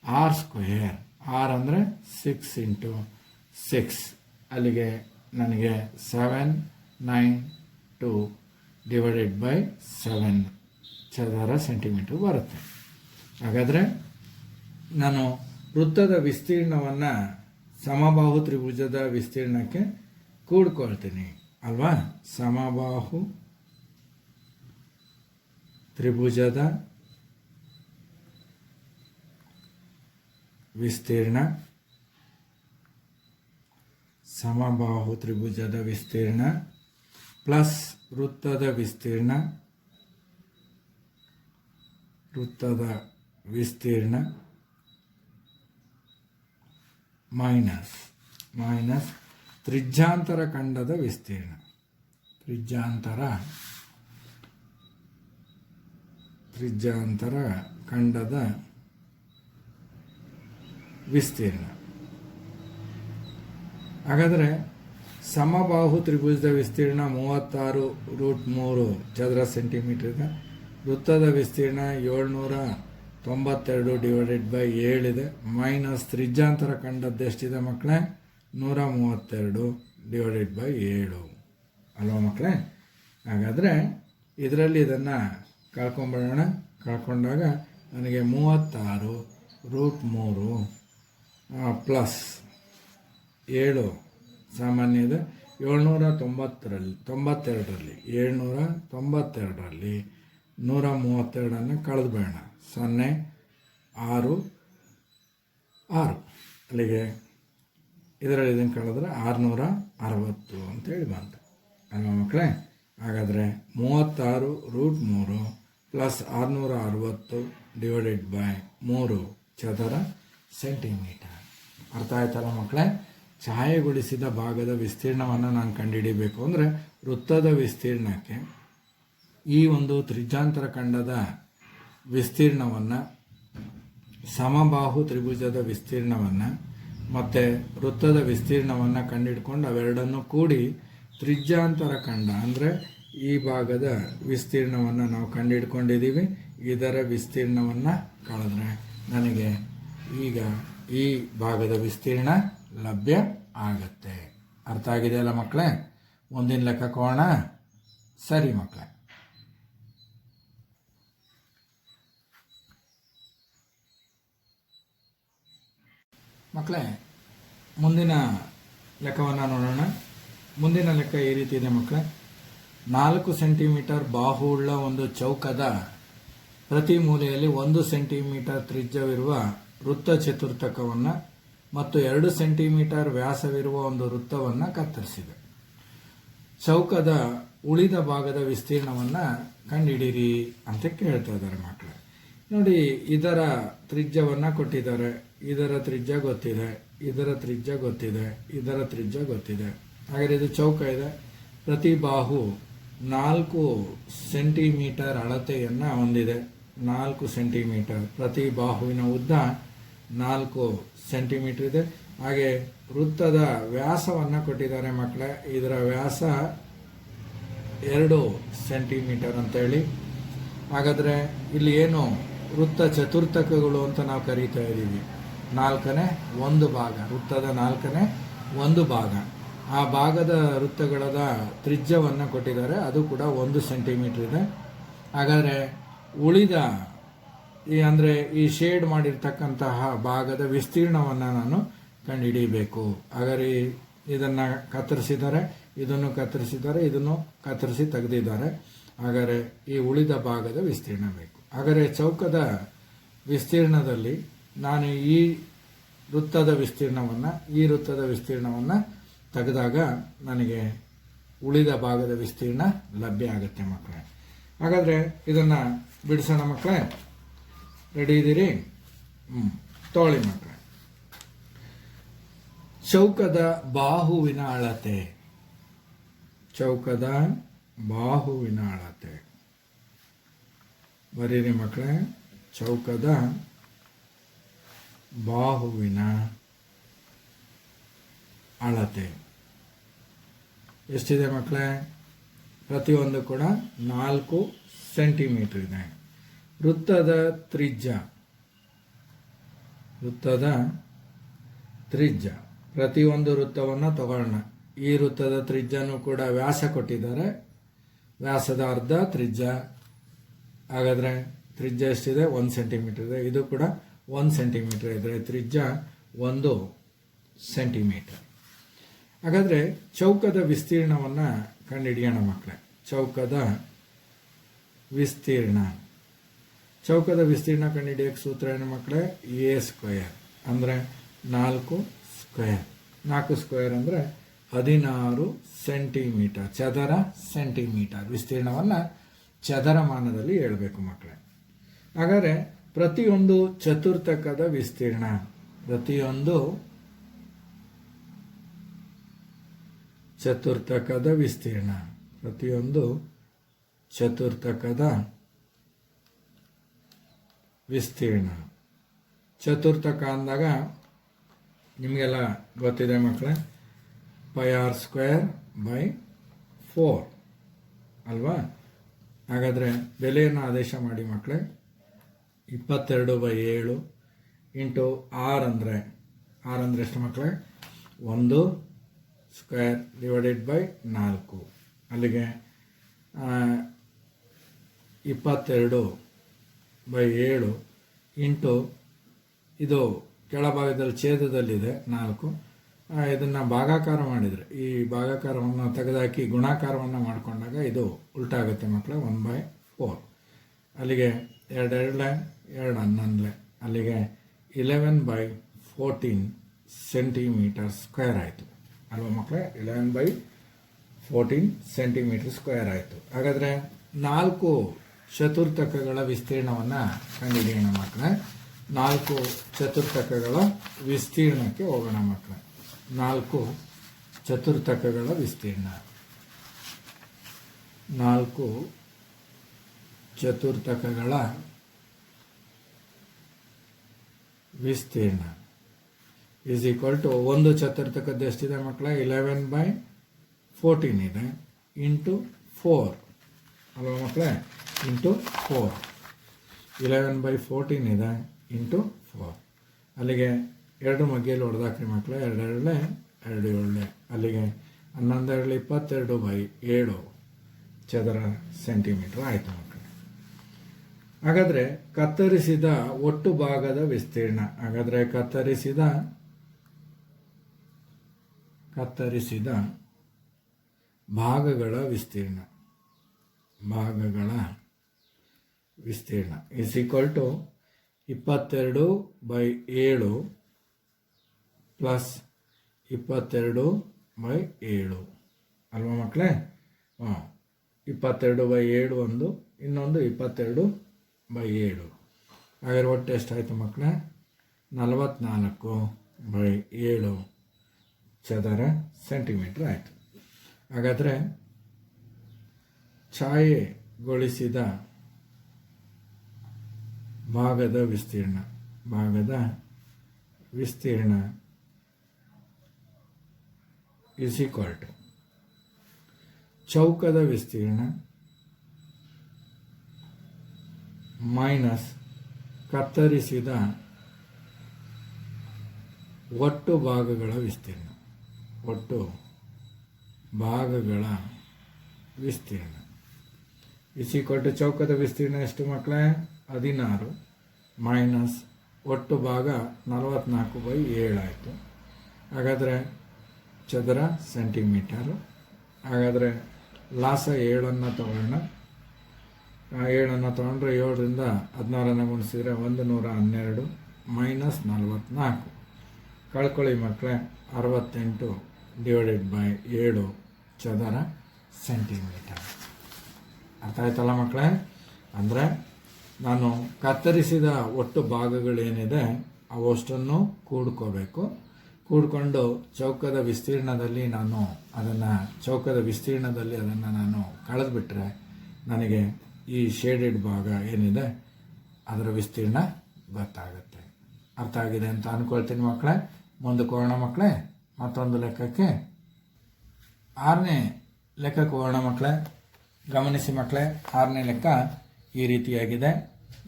ಆರ್ ಸ್ಕ್ವೇರ್, ಆರ್ ಅಂದರೆ 6 × 6, ಅಲ್ಲಿಗೆ ನನಗೆ 792 / 7 ಚದರ ಸೆಂಟಿಮೀಟರ್ ಬರುತ್ತೆ. ಹಾಗಾದರೆ ನಾನು ವೃತ್ತದ ವಿಸ್ತೀರ್ಣವನ್ನು ಸಮಬಾಹು ತ್ರಿಭುಜದ ವಿಸ್ತೀರ್ಣಕ್ಕೆ ಕೂಡ್ಕೊಳ್ತೀನಿ ಅಲ್ವಾ? ಸಮಬಾಹು ತ್ರಿಭುಜದ ವಿಸ್ತೀರ್ಣ, ಸಮಬಾಹು ತ್ರಿಭುಜದ ವಿಸ್ತೀರ್ಣ ಪ್ಲಸ್ ವೃತ್ತದ ವಿಸ್ತೀರ್ಣ ಮೈನಸ್ ತ್ರಿಜ್ಯಾಂತರ ಖಂಡದ ವಿಸ್ತೀರ್ಣ. ತ್ರಿಜ್ಯಾಂತರ ಖಂಡದ ವಿಸ್ತೀರ್ಣ. ಹಾಗಾದರೆ ಸಮಬಾಹು ತ್ರಿಭುಜದ ವಿಸ್ತೀರ್ಣ 36√3 ಚದರ ಸೆಂಟಿಮೀಟರ್ ಇದೆ. ವೃತ್ತದ ವಿಸ್ತೀರ್ಣ 792 / 7 ಇದೆ. ಮೈನಸ್ ತ್ರಿಜ್ಯಾಂತರ ಖಂಡದ್ದು ಎಷ್ಟಿದೆ ಮಕ್ಕಳೇ? 132 / 7 ಅಲ್ವಾ ಮಕ್ಕಳೇ? ಹಾಗಾದರೆ ಇದರಲ್ಲಿ ಇದನ್ನು ಕಳ್ಕೊಂಬಿಡೋಣ. ಕಳ್ಕೊಂಡಾಗ ನನಗೆ 36√3 ಪ್ಲಸ್ 7 ಸಾಮಾನ್ಯ ಇದೆ. 792ರಲ್ಲಿ 132 ಕಳೆದುಬೇಡ. 0 6 6 ಅಲ್ಲಿಗೆ ಇದರಲ್ಲಿ ಇದನ್ನು ಕಳೆದ್ರೆ 660 ಅಂತೇಳಿ ಬಂತು ಅಲ್ವಾ ಮಕ್ಕಳೇ? ಹಾಗಾದರೆ 36√3 ಪ್ಲಸ್ 660 / 3 ಚದರ ಸೆಂಟಿಮೀಟರ್. ಅರ್ಥ ಆಯ್ತಲ್ಲ ಮಕ್ಕಳೇ? ಛಾಯೆಗೊಳಿಸಿದ ಭಾಗದ ವಿಸ್ತೀರ್ಣವನ್ನು ನಾನು ಕಂಡುಹಿಡಿಬೇಕು ಅಂದರೆ ವೃತ್ತದ ವಿಸ್ತೀರ್ಣಕ್ಕೆ ಈ ಒಂದು ತ್ರಿಜ್ಯಾಂತರ ಖಂಡದ ವಿಸ್ತೀರ್ಣವನ್ನು, ಸಮಬಾಹು ತ್ರಿಭುಜದ ವಿಸ್ತೀರ್ಣವನ್ನು ಮತ್ತು ವೃತ್ತದ ವಿಸ್ತೀರ್ಣವನ್ನು ಕಂಡುಹಿಡ್ಕೊಂಡು ಅವೆರಡನ್ನು ಕೂಡಿ ತ್ರಿಜ್ಯಾಂತರ ಖಂಡ ಅಂದರೆ ಈ ಭಾಗದ ವಿಸ್ತೀರ್ಣವನ್ನು ನಾವು ಕಂಡುಹಿಡ್ಕೊಂಡಿದ್ದೀವಿ. ಇದರ ವಿಸ್ತೀರ್ಣವನ್ನು ಕಳೆದ್ರೆ ನನಗೆ ಈಗ ಈ ಭಾಗದ ವಿಸ್ತೀರ್ಣ ಲಭ್ಯ ಆಗತ್ತೆ. ಅರ್ಥ ಆಗಿದೆಯಲ್ಲ ಮಕ್ಕಳೇ? ಮುಂದಿನ ಲೆಕ್ಕಕ್ಕೆ ಹೋಗೋಣ. ಸರಿ ಮಕ್ಕಳೇ. ಮುಂದಿನ ಲೆಕ್ಕವನ್ನು ನೋಡೋಣ. ಮುಂದಿನ ಲೆಕ್ಕ ಈ ರೀತಿ ಇದೆ ಮಕ್ಕಳೇ. 4 ಸೆಂಟಿಮೀಟರ್ ಬಾಹುಳ್ಳ ಒಂದು ಚೌಕದ ಪ್ರತಿ ಮೂಲೆಯಲ್ಲಿ 1 ಸೆಂಟಿಮೀಟರ್ ತ್ರಿಜ್ಯವಿರುವ ವೃತ್ತ ಚತುರ್ಥಕವನ್ನು ಮತ್ತು 2 ಸೆಂಟಿಮೀಟರ್ ವ್ಯಾಸವಿರುವ ಒಂದು ವೃತ್ತವನ್ನು ಕತ್ತರಿಸಿದೆ. ಚೌಕದ ಉಳಿದ ಭಾಗದ ವಿಸ್ತೀರ್ಣವನ್ನು ಕಂಡುಹಿಡಿಯಿರಿ ಅಂತ ಕೇಳ್ತಾ ಇದ್ದಾರೆ ಮಕ್ಕಳು. ನೋಡಿ, ಇದರ ತ್ರಿಜ್ಯವನ್ನು ಕೊಟ್ಟಿದ್ದಾರೆ. ಇದರ ತ್ರಿಜ್ಯ ಗೊತ್ತಿದೆ, ಇದರ ತ್ರಿಜ್ಯ ಗೊತ್ತಿದೆ, ಇದರ ತ್ರಿಜ್ಯ ಗೊತ್ತಿದೆ. ಹಾಗಾದರೆ ಇದು ಚೌಕ ಇದೆ. ಪ್ರತಿ ಬಾಹು 4 ಸೆಂಟಿಮೀಟರ್ ಅಳತೆಯನ್ನು ಹೊಂದಿದೆ. 4 ಸೆಂಟಿಮೀಟರ್ ಪ್ರತಿ ಬಾಹುವಿನ ಉದ್ದ 4 ಸೆಂಟಿಮೀಟರ್ ಇದೆ. ಹಾಗೆ ವೃತ್ತದ ವ್ಯಾಸವನ್ನು ಕೊಟ್ಟಿದ್ದಾರೆ ಮಕ್ಕಳೇ. ಇದರ ವ್ಯಾಸ 2 ಸೆಂಟಿಮೀಟರ್ ಅಂತೇಳಿ. ಹಾಗಾದರೆ ಇಲ್ಲಿ ಏನು ವೃತ್ತ ಚತುರ್ಥಕಗಳು ಅಂತ ನಾವು ಕರೀತಾ ಇದ್ದೀವಿ. 4ನೇ 1 ಭಾಗ, ವೃತ್ತದ 4ನೇ 1 ಭಾಗ. ಆ ಭಾಗದ ವೃತ್ತಗಳ ತ್ರಿಜ್ಯವನ್ನು ಕೊಟ್ಟಿದ್ದಾರೆ. ಅದು ಕೂಡ 1 ಸೆಂಟಿಮೀಟರ್ ಇದೆ. ಹಾಗಾದರೆ ಉಳಿದ ಅಂದರೆ ಈ ಶೇಡ್ ಮಾಡಿರ್ತಕ್ಕಂತಹ ಭಾಗದ ವಿಸ್ತೀರ್ಣವನ್ನು ನಾನು ಕಂಡುಹಿಡಿಯಬೇಕು. ಹಾಗಾದರೆ ಇದನ್ನು ಕತ್ತರಿಸಿದ್ದಾರೆ, ಇದನ್ನು ಕತ್ತರಿಸಿದ್ದಾರೆ, ಇದನ್ನು ಕತ್ತರಿಸಿ ತೆಗೆದಿದ್ದಾರೆ. ಹಾಗಾದರೆ ಈ ಉಳಿದ ಭಾಗದ ವಿಸ್ತೀರ್ಣ ಬೇಕು. ಹಾಗಾದರೆ ಚೌಕದ ವಿಸ್ತೀರ್ಣದಲ್ಲಿ ನಾನು ಈ ವೃತ್ತದ ವಿಸ್ತೀರ್ಣವನ್ನು ತೆಗೆದಾಗ ನನಗೆ ಉಳಿದ ಭಾಗದ ವಿಸ್ತೀರ್ಣ ಲಭ್ಯ ಆಗುತ್ತೆ ಮಕ್ಕಳೇ. ಹಾಗಾದರೆ ಇದನ್ನು ಬಿಡಿಸೋಣ ಮಕ್ಕಳೇ. ರೆಡಿ ಇದ್ದೀರಿ? ತೋಳಿ ಮಕ್ಕಳೇ. ಚೌಕದ ಬಾಹುವಿನ ಅಳತೆ. ಚೌಕದ ಬಾಹುವಿನ ಅಳತೆ ಬರೀರಿ ಮಕ್ಕಳೇ. ಚೌಕದ ಬಾಹುವಿನ ಅಳತೆ ಎಷ್ಟಿದೆ ಮಕ್ಕಳೇ? ಪ್ರತಿಯೊಂದು ಕೂಡ 4 ಸೆಂಟಿಮೀಟರ್ ಇದೆ. ವೃತ್ತದ ತ್ರಿಜ್ಯ ಪ್ರತಿಯೊಂದು ವೃತ್ತವನ್ನು ತಗೊಳ್ಳೋಣ. ಈ ವೃತ್ತದ ತ್ರಿಜ್ಯನೂ ಕೂಡ ವ್ಯಾಸ ಕೊಟ್ಟಿದ್ದಾರೆ. ವ್ಯಾಸದ ಅರ್ಧ ತ್ರಿಜ್ಯ. ಹಾಗಾದರೆ ತ್ರಿಜ್ಯ ಎಷ್ಟಿದೆ? 1 ಸೆಂಟಿಮೀಟರ್ ಇದೆ. ಇದು ಕೂಡ 1 ಸೆಂಟಿಮೀಟರ್ ಇದ್ದರೆ ತ್ರಿಜ್ಯ 1 ಸೆಂಟಿಮೀಟರ್. ಹಾಗಾದರೆ ಚೌಕದ ವಿಸ್ತೀರ್ಣವನ್ನು ಕಂಡುಹಿಡಿಯೋಣ ಮಕ್ಕಳೇ. ಚೌಕದ ವಿಸ್ತೀರ್ಣ ಕಂಡುಹಿಡಿಯೋಕ್ಕೆ ಸೂತ್ರ ಏನು ಮಕ್ಕಳೇ? ಎ ಸ್ಕ್ವೇರ್ ಅಂದರೆ 4 ಸ್ಕ್ವೇರ್. 4 ಸ್ಕ್ವೇರ್ ಅಂದರೆ 16 ಸೆಂಟಿಮೀಟರ್, ಚದರ ಸೆಂಟಿಮೀಟರ್. ವಿಸ್ತೀರ್ಣವನ್ನು ಚದರಮಾನದಲ್ಲಿ ಹೇಳಬೇಕು ಮಕ್ಕಳೇ. ಹಾಗಾದರೆ ಪ್ರತಿಯೊಂದು ಚತುರ್ಥಕದ ವಿಸ್ತೀರ್ಣ, ಪ್ರತಿಯೊಂದು ಚತುರ್ಥಕದ ವಿಸ್ತೀರ್ಣ. ಚತುರ್ಥಕ ಅಂದಾಗ ನಿಮಗೆಲ್ಲ ಗೊತ್ತಿದೆ ಮಕ್ಕಳೇ, πr²/4 ಅಲ್ವಾ? ಹಾಗಾದರೆ ಬೆಲೆಯನ್ನು ಆದೇಶ ಮಾಡಿ ಮಕ್ಕಳೇ. 22/7 ಇಂಟು r ಅಂದರೆ ಎಷ್ಟು ಮಕ್ಕಳೇ? 1 ಸ್ಕ್ವೇರ್ ಡಿವೈಡೆಡ್ ಬೈ 4. ಅಲ್ಲಿಗೆ 22/7 ಇಂಟು ಇದು ಕೆಳಭಾಗದಲ್ಲಿ ಛೇದದಲ್ಲಿದೆ 4. ಇದನ್ನು ಭಾಗಾಕಾರ ಮಾಡಿದರೆ, ಈ ಭಾಗಾಕಾರವನ್ನು ತೆಗೆದುಹಾಕಿ ಗುಣಾಕಾರವನ್ನು ಮಾಡಿಕೊಂಡಾಗ ಇದು ಉಲ್ಟಾಗುತ್ತೆ ಮಕ್ಕಳೇ. 1/4. ಅಲ್ಲಿಗೆ 2 11 ಅಲ್ಲಿಗೆ 11/14 ಸೆಂಟಿಮೀಟರ್ ಸ್ಕ್ವೇರ್ ಆಯಿತು ಅಲ್ವಾ ಮಕ್ಕಳೇ? 11/14 ಸೆಂಟಿಮೀಟರ್ ಸ್ಕ್ವೇರ್ ಆಯಿತು. ಹಾಗಾದರೆ 4 ಚತುರ್ಥಕಗಳ ವಿಸ್ತೀರ್ಣವನ್ನು ಕಂಡುಹಿಡಿಯೋಣ ಮಕ್ಕಳೇ. 4 ಚತುರ್ಥಕಗಳ ವಿಸ್ತೀರ್ಣಕ್ಕೆ ಹೋಗೋಣ ಮಕ್ಕಳೇ. 4 ಚತುರ್ಥಕಗಳ ವಿಸ್ತೀರ್ಣ. 4 ಚತುರ್ಥಕಗಳ ವಿಸ್ತೀರ್ಣ ಈಸ್ ಈಕ್ವಲ್ ಟು ಒಂದು ಚತುರ್ಥಕದ್ದು ಎಷ್ಟಿದೆ ಮಕ್ಕಳೇ? 11/14 ಇದೆ ಇಂಟು 4 ಅಲ್ವಾ ಮಕ್ಕಳೇ? ಇಂಟು 4. 11/14 ಇದೆ ಇಂಟು 4. ಅಲ್ಲಿಗೆ 2 ಮಗ್ಗಿಯಲ್ಲಿ ಹೊಡೆದಾಕ್ರಿ ಮಕ್ಕಳೇ. 2 2 ಅಲ್ಲಿಗೆ 11 22/7 ಚದರ ಸೆಂಟಿಮೀಟರ್ ಆಯಿತು ಮಕ್ಕಳೇ. ಹಾಗಾದರೆ ಕತ್ತರಿಸಿದ ಒಟ್ಟು ಭಾಗದ ವಿಸ್ತೀರ್ಣ. ಹಾಗಾದರೆ ಕತ್ತರಿಸಿದ ಭಾಗಗಳ ವಿಸ್ತೀರ್ಣ ಇಸ್ ಈಕ್ವಲ್ ಟು 22/7 ಪ್ಲಸ್ 22/7 ಅಲ್ವಾ ಮಕ್ಕಳೇ? 22/7 ಒಂದು, ಇನ್ನೊಂದು 22/7. ಹಾಗಾದ್ರೆ ಒಟ್ಟು ಎಷ್ಟಾಯಿತು ಮಕ್ಕಳೇ? 44/7 ಚದರ ಸೆಂಟಿಮೀಟರ್ ಆಯಿತು. ಹಾಗಾದರೆ ಛಾಯೆಗೊಳಿಸಿದ ಭಾಗದ ವಿಸ್ತೀರ್ಣ ಇಸ್ ಈಕ್ವಲ್ ಟು ಚೌಕದ ವಿಸ್ತೀರ್ಣ ಮೈನಸ್ ಕತ್ತರಿಸಿದ ಒಟ್ಟು ಭಾಗಗಳ ವಿಸ್ತೀರ್ಣ. ಇಸ್ ಈಕ್ವಲ್ ಟು ಚೌಕದ ವಿಸ್ತೀರ್ಣ ಎಷ್ಟು ಮಕ್ಕಳೇ? 16 ಮೈನಸ್ ಒಟ್ಟು ಭಾಗ 44/7 ಆಯಿತು. ಹಾಗಾದರೆ ಚದರ ಸೆಂಟಿಮೀಟರು. ಹಾಗಾದರೆ ಲಾಸ 7 ತಗೊಳ್ಳೋಣ. 7 ತೊಗೊಂಡ್ರೆ 7ರಿಂದ 16 ಗುಣಿಸಿದರೆ 112 ಮೈನಸ್ 44 ಕಳ್ಕೊಳ್ಳಿ ಮಕ್ಕಳೇ. 68/7 ಚದರ ಸೆಂಟಿಮೀಟರ್. ಅರ್ಥ ಆಯ್ತಲ್ಲ ಮಕ್ಕಳೇ? ಅಂದರೆ ನಾನು ಕತ್ತರಿಸಿದ ಒಟ್ಟು ಭಾಗಗಳೇನಿದೆ ಅವಷ್ಟನ್ನು ಕೂಡ್ಕೊಂಡು ಚೌಕದ ವಿಸ್ತೀರ್ಣದಲ್ಲಿ ಅದನ್ನು ಕಳೆದುಬಿಟ್ರೆ ನನಗೆ ಈ ಶೇಡೆಡ್ ಭಾಗ ಏನಿದೆ ಅದರ ವಿಸ್ತೀರ್ಣ ಗೊತ್ತಾಗುತ್ತೆ. ಅರ್ಥ ಆಗಿದೆ ಅಂತ ಅಂದ್ಕೊಳ್ತೀನಿ ಮಕ್ಕಳೇ. ಮುಂದಕ್ಕೆ ಹೋಗೋಣ ಮಕ್ಕಳೇ ಮತ್ತೊಂದು ಲೆಕ್ಕಕ್ಕೆ. 6ನೇ ಲೆಕ್ಕಕ್ಕೆ ಹೋಗೋಣ ಮಕ್ಕಳೇ. ಗಮನಿಸಿ ಮಕ್ಕಳೇ, 6ನೇ ಲೆಕ್ಕ ಈ ರೀತಿಯಾಗಿದೆ.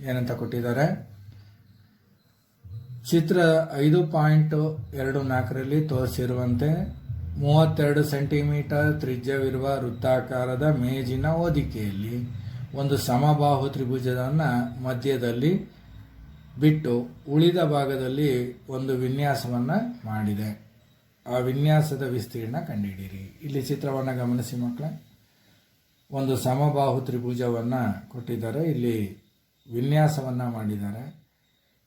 ಏನಂತ ಕೊಟ್ಟಿದ್ದಾರೆ, ಚಿತ್ರ 5.24ರಲ್ಲಿ ತೋರಿಸಿರುವಂತೆ 32 ಸೆಂಟಿಮೀಟರ್ ತ್ರಿಜ್ಯವಿರುವ ವೃತ್ತಾಕಾರದ ಮೇಜಿನ ಹೊದಿಕೆಯಲ್ಲಿ ಒಂದು ಸಮಬಾಹು ತ್ರಿಭುಜವನ್ನು ಮಧ್ಯದಲ್ಲಿ ಬಿಟ್ಟು ಉಳಿದ ಭಾಗದಲ್ಲಿ ಒಂದು ವಿನ್ಯಾಸವನ್ನು ಮಾಡಿದೆ. ಆ ವಿನ್ಯಾಸದ ವಿಸ್ತೀರ್ಣ ಕಂಡುಹಿಡಿಯಿರಿ. ಇಲ್ಲಿ ಚಿತ್ರವನ್ನು ಗಮನಿಸಿ ಮಕ್ಕಳೇ. ಒಂದು ಸಮಬಾಹು ತ್ರಿಭುಜವನ್ನು ಕೊಟ್ಟಿದ್ದಾರೆ, ಇಲ್ಲಿ ವಿನ್ಯಾಸವನ್ನು ಮಾಡಿದ್ದಾರೆ.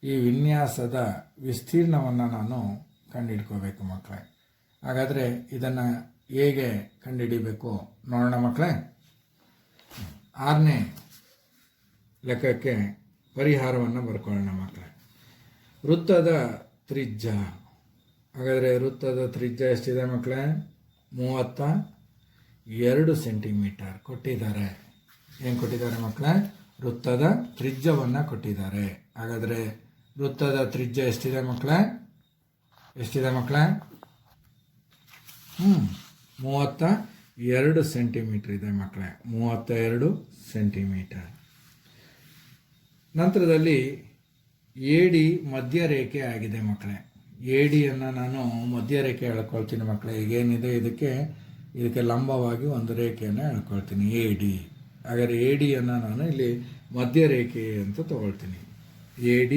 ಈ ವಿನ್ಯಾಸದ ವಿಸ್ತೀರ್ಣವನ್ನು ನಾನು ಕಂಡುಹಿಡ್ಕೋಬೇಕು ಮಕ್ಕಳೇ. ಹಾಗಾದರೆ ಇದನ್ನು ಹೇಗೆ ಕಂಡುಹಿಡಿಬೇಕು ನೋಡೋಣ ಮಕ್ಕಳೇ. 6ನೇ ಲೆಕ್ಕಕ್ಕೆ ಪರಿಹಾರವನ್ನು ಬರ್ಕೊಳ್ಳೋಣ ಮಕ್ಕಳೇ. ವೃತ್ತದ ತ್ರಿಜ್ಯ. ಹಾಗಾದರೆ ವೃತ್ತದ ತ್ರಿಜ್ಯ ಎಷ್ಟಿದೆ ಮಕ್ಕಳೇ? 32 ಸೆಂಟಿಮೀಟರ್ ಕೊಟ್ಟಿದ್ದಾರೆ. ಏನು ಕೊಟ್ಟಿದ್ದಾರೆ ಮಕ್ಕಳೇ? ವೃತ್ತದ ತ್ರಿಜ್ಯವನ್ನು ಕೊಟ್ಟಿದ್ದಾರೆ. ಹಾಗಾದರೆ ವೃತ್ತದ ತ್ರಿಜ್ಯ ಎಷ್ಟಿದೆ ಮಕ್ಕಳೇ? 32 ಸೆಂಟಿಮೀಟರ್ ಇದೆ ಮಕ್ಕಳೇ. 32 ಸೆಂಟಿಮೀಟರ್. ನಂತರದಲ್ಲಿ AD ಮಧ್ಯರೇಖೆ ಆಗಿದೆ ಮಕ್ಕಳೇ. ADಯನ್ನು ನಾನು ಮಧ್ಯರೇಖೆ ಎಳ್ಕೊಳ್ತೀನಿ ಮಕ್ಕಳೇ. ಈಗೇನಿದೆ ಇದಕ್ಕೆ ಲಂಬವಾಗಿ ಒಂದು ರೇಖೆಯನ್ನು ಎಳ್ಕೊಳ್ತೀನಿ AD. ಹಾಗಾದರೆ ADಯನ್ನು ನಾನು ಇಲ್ಲಿ ಮಧ್ಯರೇಖೆ ಅಂತ ತಗೊಳ್ತೀನಿ. AD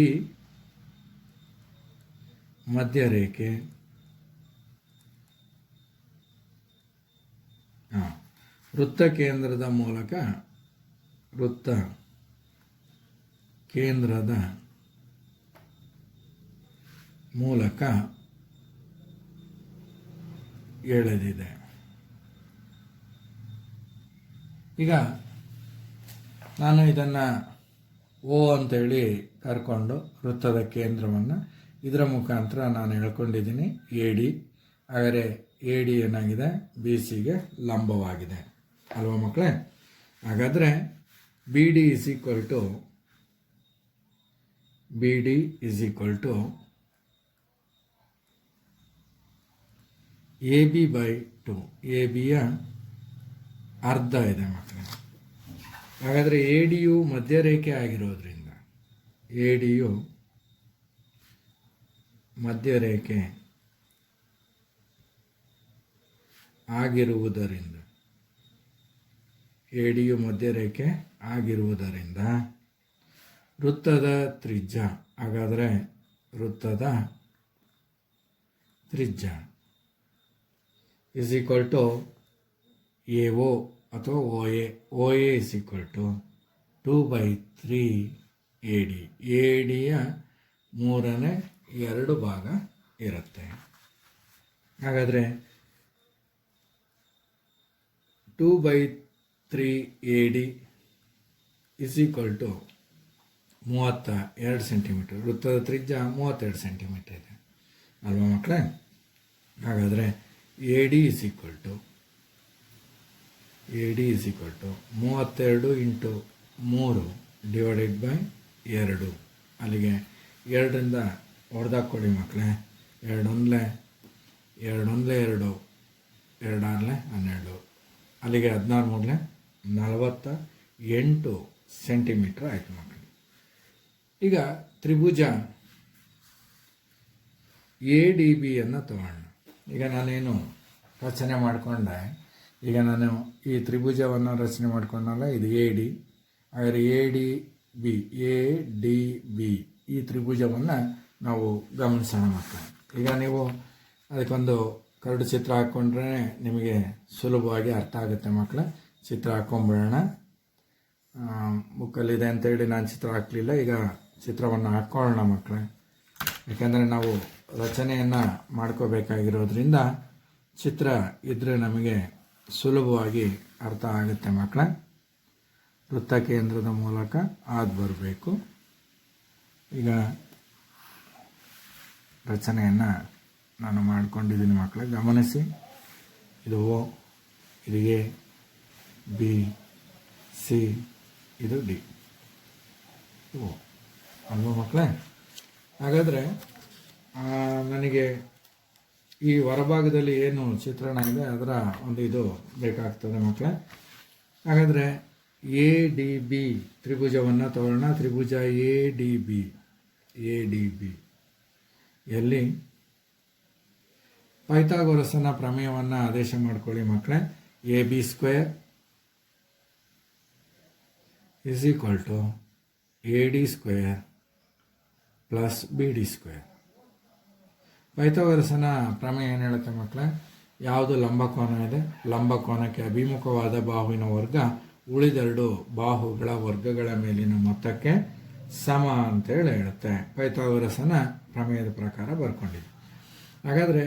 ಮಧ್ಯರೇಖೆ. ವೃತ್ತ ಕೇಂದ್ರದ ಮೂಲಕ ಎಳೆದಿದೆ. ಈಗ ನಾನು ಇದನ್ನು O ಅಂತೇಳಿ ಕರ್ಕೊಂಡು ವೃತ್ತದ ಕೇಂದ್ರವನ್ನು ಇದರ ಮುಖಾಂತರ ನಾನು ಹೇಳ್ಕೊಂಡಿದ್ದೀನಿ AD. ಹಾಗಾದರೆ AD ಏನಾಗಿದೆ? BCಗೆ ಲಂಬವಾಗಿದೆ ಅಲ್ವಾ ಮಕ್ಕಳೇ? ಹಾಗಾದರೆ BD is equal to AB/2. ABಯ ಅರ್ಧ ಇದೆ ಮಕ್ಕಳೇ. ಹಾಗಾದರೆ ADಯು ಮಧ್ಯರೇಖೆ ಆಗಿರೋದ್ರಿಂದ ADಯು ಮಧ್ಯರೇಖೆ ಆಗಿರುವುದರಿಂದ ವೃತ್ತದ ತ್ರಿಜ್ಯ. ಹಾಗಾದರೆ ವೃತ್ತದ ತ್ರಿಜ್ಯ ಇಸ್ ಈಕ್ವಲ್ ಟು AO ಅಥವಾ OA is equal to 2/3 AD. ADಯ 3/2 ಭಾಗ ಇರುತ್ತೆ. ಹಾಗಾದರೆ 2/3 AD is equal to 32 centimetre. ವೃತ್ತದ ತ್ರಿಜ್ಯ 32 ಸೆಂಟಿಮೀಟರ್ ಇದೆ ಅಲ್ವಾ ಮಕ್ಕಳೇ? ಹಾಗಾದರೆ AD is equal to 32 into 3 divided by 2. ಅಲ್ಲಿಗೆ 2ರಿಂದ ಹೊಡೆದಾಕ್ಕೊಡಿ ಮಕ್ಕಳೇ. 2 1 2 2 12 ಅಲ್ಲಿಗೆ 16 48 ಸೆಂಟಿಮೀಟರ್ ಆಯಿತು ಮಕ್ಕಳು. ಈಗ ತ್ರಿಭುಜ ADBಯನ್ನು ತಗೋಣ. ಈಗ ನಾನೇನು ರಚನೆ ಮಾಡಿಕೊಂಡೆ, ಈಗ ನಾನು ಈ ತ್ರಿಭುಜವನ್ನು ರಚನೆ ಮಾಡಿಕೊಂಡಲ್ಲ, ಇದು AD. ಹಾಗಾದರೆ ADB ಈ ತ್ರಿಭುಜವನ್ನು ನಾವು ಗಮನಿಸೋಣ ಮಕ್ಕಳು. ಈಗ ನೀವು ಅದಕ್ಕೊಂದು ಕರಡು ಚಿತ್ರ ಹಾಕ್ಕೊಂಡ್ರೆ ನಿಮಗೆ ಸುಲಭವಾಗಿ ಅರ್ಥ ಆಗುತ್ತೆ ಮಕ್ಕಳು. ಚಿತ್ರ ಹಾಕ್ಕೊಂಬಿಡೋಣ. ಬುಕ್ಕಲ್ಲಿದೆ ಅಂತೇಳಿ ನಾನು ಚಿತ್ರ ಹಾಕಲಿಲ್ಲ. ಈಗ ಚಿತ್ರವನ್ನು ಹಾಕ್ಕೊಳ್ಳೋಣ ಮಕ್ಕಳೇ. ಯಾಕೆಂದರೆ ನಾವು ರಚನೆಯನ್ನು ಮಾಡ್ಕೋಬೇಕಾಗಿರೋದ್ರಿಂದ ಚಿತ್ರ ಇದ್ದರೆ ನಮಗೆ ಸುಲಭವಾಗಿ ಅರ್ಥ ಆಗುತ್ತೆ ಮಕ್ಕಳೇ. ವೃತ್ತ ಕೇಂದ್ರದ ಮೂಲಕ ಬರಬೇಕು. ಈಗ ರಚನೆಯನ್ನು ನಾನು ಮಾಡ್ಕೊಂಡಿದ್ದೀನಿ ಮಕ್ಕಳೇ, ಗಮನಿಸಿ. ಇದು O, ಇದು A, B, C, ಇದು ಡಿ ಓ ಅಲ್ವಾ ಮಕ್ಕಳೇ? ಹಾಗಾದರೆ ನನಗೆ ಈ ಹೊರಭಾಗದಲ್ಲಿ ಏನು ಚಿತ್ರಣ ಇದೆ ಅದರ ಒಂದು ಇದು ಬೇಕಾಗ್ತದೆ ಮಕ್ಕಳೇ. ಹಾಗಾದರೆ ಎ ಡಿ ಬಿ ತ್ರಿಭುಜವನ್ನು ತಗೊಳ್ಳೋಣ. ತ್ರಿಭುಜ ಎ ಡಿ ಬಿ ಎಲ್ಲಿ ಪೈಥಾಗೊರಸನ ಪ್ರಮೇಯವನ್ನು ಆದೇಶ ಮಾಡ್ಕೊಳ್ಳಿ ಮಕ್ಕಳೇ. A B square is equal to A D square plus B D square. ಪೈಥಾಗೊರಸನ ಪ್ರಮೇಯ ಏನು ಹೇಳುತ್ತೆ ಮಕ್ಕಳೇ? ಯಾವುದು ಲಂಬಕೋನ ಇದೆ, ಲಂಬಕೋನಕ್ಕೆ ಅಭಿಮುಖವಾದ ಬಾಹುವಿನ ವರ್ಗ ಉಳಿದೆರಡು ಬಾಹುಗಳ ವರ್ಗಗಳ ಮೇಲಿನ ಮೊತ್ತಕ್ಕೆ ಸಮ ಅಂತೇಳಿ ಹೇಳುತ್ತೆ. ಪೈಥಾಗೊರಸನ ಪ್ರಮೇಯದ ಪ್ರಕಾರ ಬರ್ಕೊಂಡಿದೆ. ಹಾಗಾದರೆ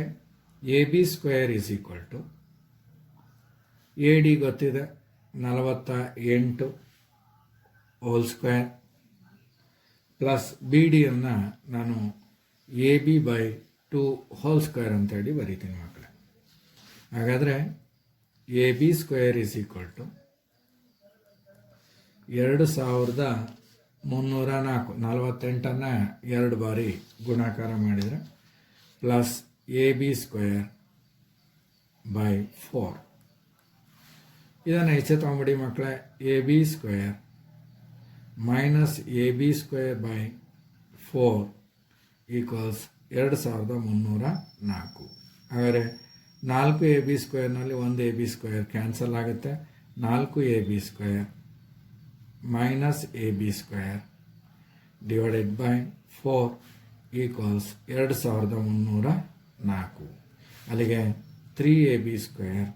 A B square is equal to A D ಗೊತ್ತಿದೆ 48 ಹೋಲ್ ಸ್ಕ್ವೇರ್ ಪ್ಲಸ್ ಬಿ ಡಿಯನ್ನು ನಾನು A B by 2 whole square ಅಂತೇಳಿ ಬರೀತೀನಿ ಮಕ್ಕಳೇ. ಹಾಗಾದರೆ A B square is equal to 2304 48ಅನ್ನು 2 ಬಾರಿ ಗುಣಾಕಾರ ಮಾಡಿದರೆ plus A B square by 4. ಇದನ್ನು ಹೆಚ್ಚು ತೊಗೊಂಬಿಡಿ ಮಕ್ಕಳೇ. A B square minus A B square by 4 equals 2304. ಹಾಗಾದರೆ 4 ಎ ಬಿ ಸ್ಕ್ವೇರ್ನಲ್ಲಿ 1 ಎ ಬಿ ಸ್ಕ್ವೇರ್ ಕ್ಯಾನ್ಸಲ್ ಆಗುತ್ತೆ. 4 A B square minus A B square divided by 4 equals 2304. ಅಲ್ಲಿಗೆ 3 A B square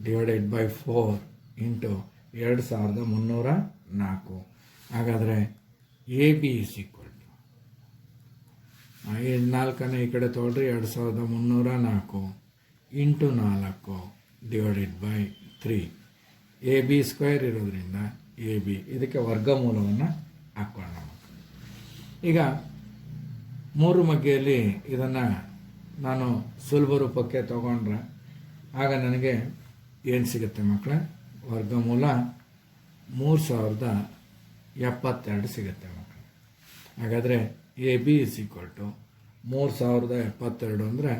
divided by 4 into 2304. ಹಾಗಾದರೆ A B is equal to 4 ಈ ಕಡೆ ತೊಗೊಳ್ರಿ 2304 into 4 divided by 3. A B square ಇರೋದ್ರಿಂದ A B ಇದಕ್ಕೆ ವರ್ಗಮೂಲವನ್ನು ಹಾಕೋಣ. ಈಗ 3 ಮಗ್ಗೆಯಲ್ಲಿ ಇದನ್ನು ನಾನು ಸುಲಭ ರೂಪಕ್ಕೆ ತಗೊಂಡ್ರೆ ಆಗ ನನಗೆ ಏನು ಸಿಗುತ್ತೆ ಮಕ್ಕಳೇ? ವರ್ಗಮೂಲ 3072 ಸಿಗುತ್ತೆ ಮಕ್ಕಳು. ಹಾಗಾದರೆ A B is equal to 3072 ಅಂದರೆ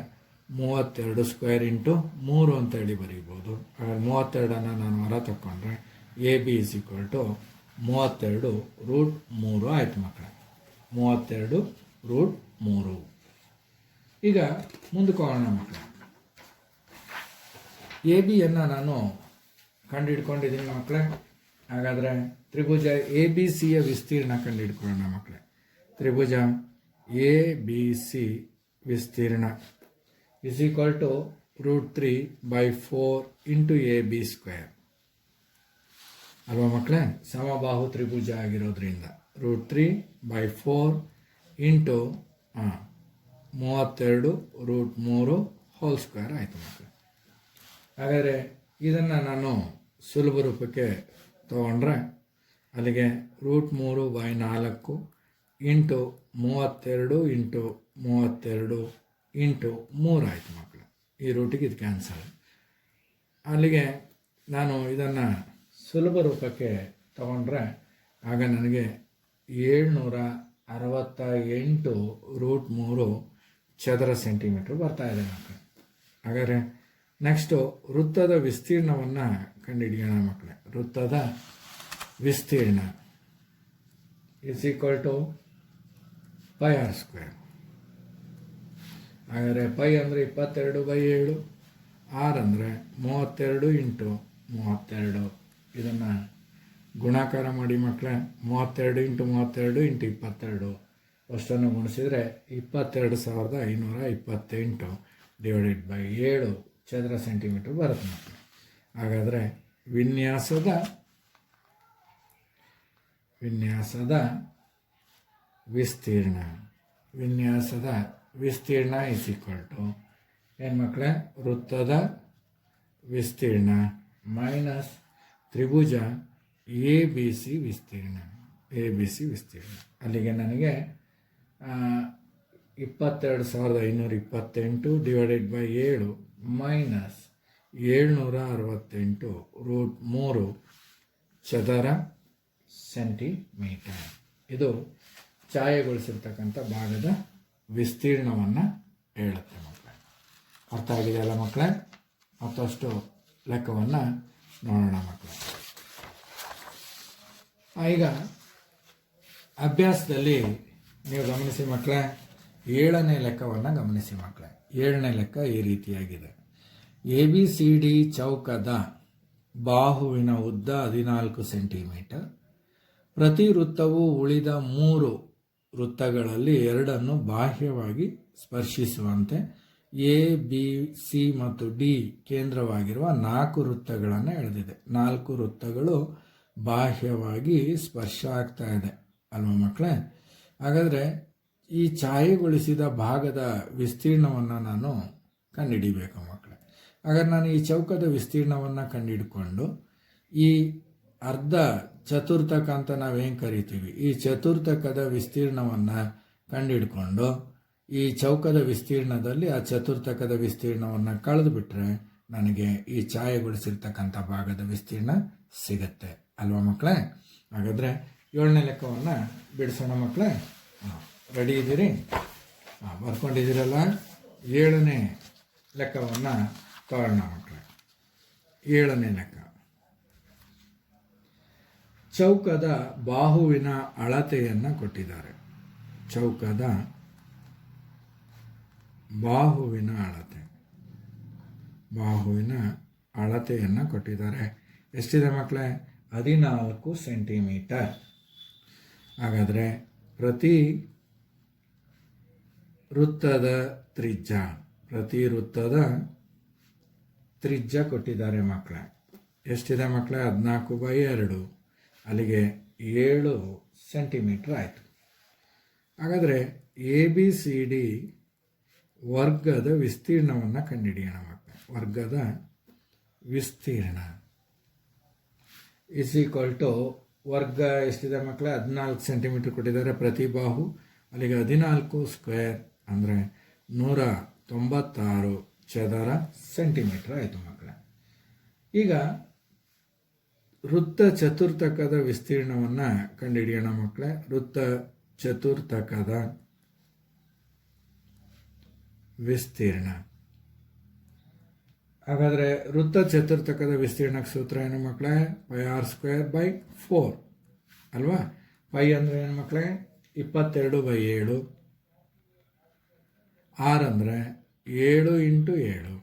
32 ಸ್ಕ್ವೇರ್ ಇಂಟು 3 ಅಂತೇಳಿ ಬರೀಬೋದು. ಹಾಗಾದ್ರೆ 32ಅನ್ನು ನಾನು ಹೊರ ತಗೊಂಡ್ರೆ A B is equal to 32 root 3 ಆಯಿತು ಮಕ್ಕಳೇ. 32 ರೂಟ್ 3. ಈಗ ಮುಂದಕ್ಕೆ ಹೋಗೋಣ ಮಕ್ಕಳೇ. ಎ ಬಿಯನ್ನು ನಾನು ಕಂಡುಹಿಡ್ಕೊಂಡಿದ್ದೀನಿ ಮಕ್ಕಳೇ. ಹಾಗಾದರೆ ತ್ರಿಭುಜ ಎ ಬಿ ಸಿಯ ವಿಸ್ತೀರ್ಣ ಕಂಡುಹಿಡ್ಕೊಳ್ಳೋಣ ಮಕ್ಕಳೇ. ತ್ರಿಭುಜ ಎ ಬಿ ಸಿ ವಿಸ್ತೀರ್ಣ is equal to √3/4 into A B square ಅಲ್ವಾ ಮಕ್ಕಳೇ? ಸಮಬಾಹು ತ್ರಿಭುಜ ಆಗಿರೋದ್ರಿಂದ √3/4 ಇಂಟು 32 √3 ಹೋಲ್ ಸ್ಕ್ವೇರ್ ಆಯಿತು ಮಕ್ಕಳೇ. ಹಾಗಾದರೆ ಇದನ್ನು ನಾನು ಸುಲಭ ರೂಪಕ್ಕೆ ತಗೊಂಡ್ರೆ ಅಲ್ಲಿಗೆ √3/4 ಇಂಟು 32 ಇಂಟು 32 ಇಂಟು 3 ಆಯಿತು ಮಕ್ಕಳು. ಈ ರೂಟಿಗೆ ಇದು ಕ್ಯಾನ್ಸಲ್. ಅಲ್ಲಿಗೆ ನಾನು ಇದನ್ನು ಸುಲಭ ರೂಪಕ್ಕೆ ತಗೊಂಡ್ರೆ ಆಗ ನನಗೆ 768 √3 ಚದರ ಸೆಂಟಿಮೀಟ್ರ್ ಬರ್ತಾಯಿದೆ ಮಕ್ಕಳು. ಹಾಗಾದರೆ ನೆಕ್ಸ್ಟು ವೃತ್ತದ ವಿಸ್ತೀರ್ಣವನ್ನು ಕಂಡುಹಿಡಿಯೋಣ ಮಕ್ಕಳೇ. ವೃತ್ತದ ವಿಸ್ತೀರ್ಣ ಇಸ್ ಈಕ್ವಲ್ ಟು πr². ಹಾಗಾದರೆ π ಅಂದರೆ 22/7, r ಅಂದರೆ 32 ಇಂಟು 32. ಇದನ್ನು ಗುಣಾಕಾರ ಮಾಡಿ ಮಕ್ಕಳೇ. 32 ಇಂಟು 32 ಇಂಟು 22 ಅಷ್ಟನ್ನು ಗುಣಿಸಿದರೆ 22,528 ಡಿವೈಡೆಡ್ ಬೈ 7 ಚದರ ಸೆಂಟಿಮೀಟ್ರ್ ಬರುತ್ತೆ ಮಕ್ಕಳೇ. ಹಾಗಾದರೆ ವಿನ್ಯಾಸದ ವಿಸ್ತೀರ್ಣ ಇಸ್ ಈಕ್ವಲ್ ಟು ಏನು ಮಕ್ಕಳೇ? ವೃತ್ತದ ವಿಸ್ತೀರ್ಣ minus Tribhuja A B C ವಿಸ್ತೀರ್ಣ. ಅಲ್ಲಿಗೆ ನನಗೆ 22,528 ಡಿವೈಡೆಡ್ ಬೈ 7 ಮೈನಸ್ 768 √3 ಚದರ ಸೆಂಟಿಮೀಟರ್. ಇದು ಛಾಯೆಗೊಳಿಸಿರ್ತಕ್ಕಂಥ ಭಾಗದ ವಿಸ್ತೀರ್ಣವನ್ನು ಹೇಳುತ್ತೆ ಮಕ್ಕಳೇ. ಅರ್ಥ ಆಗಿದೆಯಲ್ಲ ಮಕ್ಕಳೇ? ಮತ್ತಷ್ಟು ಲೆಕ್ಕವನ್ನು ನೋಡೋಣ ಮಕ್ಕಳೇ. ಈಗ ಅಭ್ಯಾಸದಲ್ಲಿ ನೀವು ಗಮನಿಸಿ ಮಕ್ಕಳೇ, 7ನೇ ಲೆಕ್ಕವನ್ನು ಗಮನಿಸಿ ಮಕ್ಕಳೇ. 7ನೇ ಲೆಕ್ಕ ಈ ರೀತಿಯಾಗಿದೆ. ABCD ಚೌಕದ ಬಾಹುವಿನ ಉದ್ದ 14 ಸೆಂಟಿಮೀಟರ್. ಪ್ರತಿ ವೃತ್ತವು ಉಳಿದ 3 ವೃತ್ತಗಳಲ್ಲಿ 2 ಬಾಹ್ಯವಾಗಿ ಸ್ಪರ್ಶಿಸುವಂತೆ A, B, C ಮತ್ತು D ಕೇಂದ್ರವಾಗಿರುವ 4 ವೃತ್ತಗಳನ್ನು ಎಳೆದಿದೆ. 4 ವೃತ್ತಗಳು ಬಾಹ್ಯವಾಗಿ ಸ್ಪರ್ಶ ಆಗ್ತಾ ಇದೆ ಅಲ್ವಾ ಮಕ್ಕಳೇ? ಹಾಗಾದರೆ ಈ ಛಾಯೆಗೊಳಿಸಿದ ಭಾಗದ ವಿಸ್ತೀರ್ಣವನ್ನು ನಾನು ಕಂಡುಹಿಡಿಬೇಕು ಮಕ್ಕಳೇ. ಹಾಗಾದ್ರೆ ನಾನು ಈ ಚೌಕದ ವಿಸ್ತೀರ್ಣವನ್ನು ಕಂಡುಹಿಡ್ಕೊಂಡು ಈ ಅರ್ಧ ಚತುರ್ಥಕ ಅಂತ ನಾವೇನು ಕರಿತೀವಿ, ಈ ಚತುರ್ಥಕದ ವಿಸ್ತೀರ್ಣವನ್ನು ಕಂಡುಹಿಡ್ಕೊಂಡು ಈ ಚೌಕದ ವಿಸ್ತೀರ್ಣದಲ್ಲಿ ಆ ಚತುರ್ಥಕದ ವಿಸ್ತೀರ್ಣವನ್ನು ಕಳೆದುಬಿಟ್ರೆ ನನಗೆ ಈ ಛಾಯೆಗೊಳಿಸಿರ್ತಕ್ಕಂಥ ಭಾಗದ ವಿಸ್ತೀರ್ಣ ಸಿಗುತ್ತೆ ಅಲ್ವಾ ಮಕ್ಕಳೇ? ಹಾಗಾದರೆ 7ನೇ ಲೆಕ್ಕವನ್ನು ಬಿಡಿಸೋಣ ಮಕ್ಕಳೇ. ರೆಡಿ ಇದ್ದೀರಿ? ಬರ್ಕೊಂಡಿದ್ದೀರಲ್ಲ? 7ನೇ ಲೆಕ್ಕವನ್ನು ತಗೊಳ್ಳೋಣ ಮಕ್ಕಳೇ. 7ನೇ ಲೆಕ್ಕ. ಚೌಕದ ಬಾಹುವಿನ ಅಳತೆಯನ್ನು ಕೊಟ್ಟಿದ್ದಾರೆ. ಚೌಕದ ಬಾಹುವಿನ ಅಳತೆಯನ್ನು ಕೊಟ್ಟಿದ್ದಾರೆ. ಎಷ್ಟಿದೆ ಮಕ್ಕಳೇ? 14 ಸೆಂಟಿಮೀಟರ್. ಹಾಗಾದರೆ ಪ್ರತಿ ವೃತ್ತದ ತ್ರಿಜ್ಯ ಕೊಟ್ಟಿದ್ದಾರೆ ಮಕ್ಕಳೇ. ಎಷ್ಟಿದೆ ಮಕ್ಕಳೇ? 14/2, ಅಲ್ಲಿಗೆ 7 ಸೆಂಟಿಮೀಟರ್ ಆಯಿತು. ಹಾಗಾದರೆ ABCD ವರ್ಗದ ವಿಸ್ತೀರ್ಣವನ್ನು ಕಂಡುಹಿಡಿಯೋಣ ಮಕ್ಕಳೇ. ವರ್ಗದ ವಿಸ್ತೀರ್ಣ = ವರ್ಗ ಎಷ್ಟಿದೆ ಮಕ್ಕಳೇ? 14 ಸೆಂಟಿಮೀಟರ್ ಕೊಟ್ಟಿದ್ದಾರೆ ಪ್ರತಿ ಬಾಹು, ಅಲ್ಲಿಗೆ 14 ಸ್ಕ್ವೇರ್ ಅಂದರೆ 196 ಚದರ ಸೆಂಟಿಮೀಟರ್ ಆಯಿತು ಮಕ್ಕಳೇ. ಈಗ ವೃತ್ತ ಚತುರ್ಥಕದ ವಿಸ್ತೀರ್ಣವನ್ನು ಕಂಡುಹಿಡಿಯೋಣ ಮಕ್ಕಳೇ. ವೃತ್ತ ಚತುರ್ಥಕದ ವಿಸ್ತೀರ್ಣ. ಹಾಗಾದರೆ ವೃತ್ತ ಚತುರ್ಥಕದ ವಿಸ್ತೀರ್ಣಕ್ಕೆ ಸೂತ್ರ ಏನು ಮಕ್ಕಳೇ? πr²/4 ಅಲ್ವಾ? ಪೈ ಅಂದರೆ ಏನು ಮಕ್ಕಳೇ? 22/7. ಆರ್ ಅಂದರೆ 7 × 7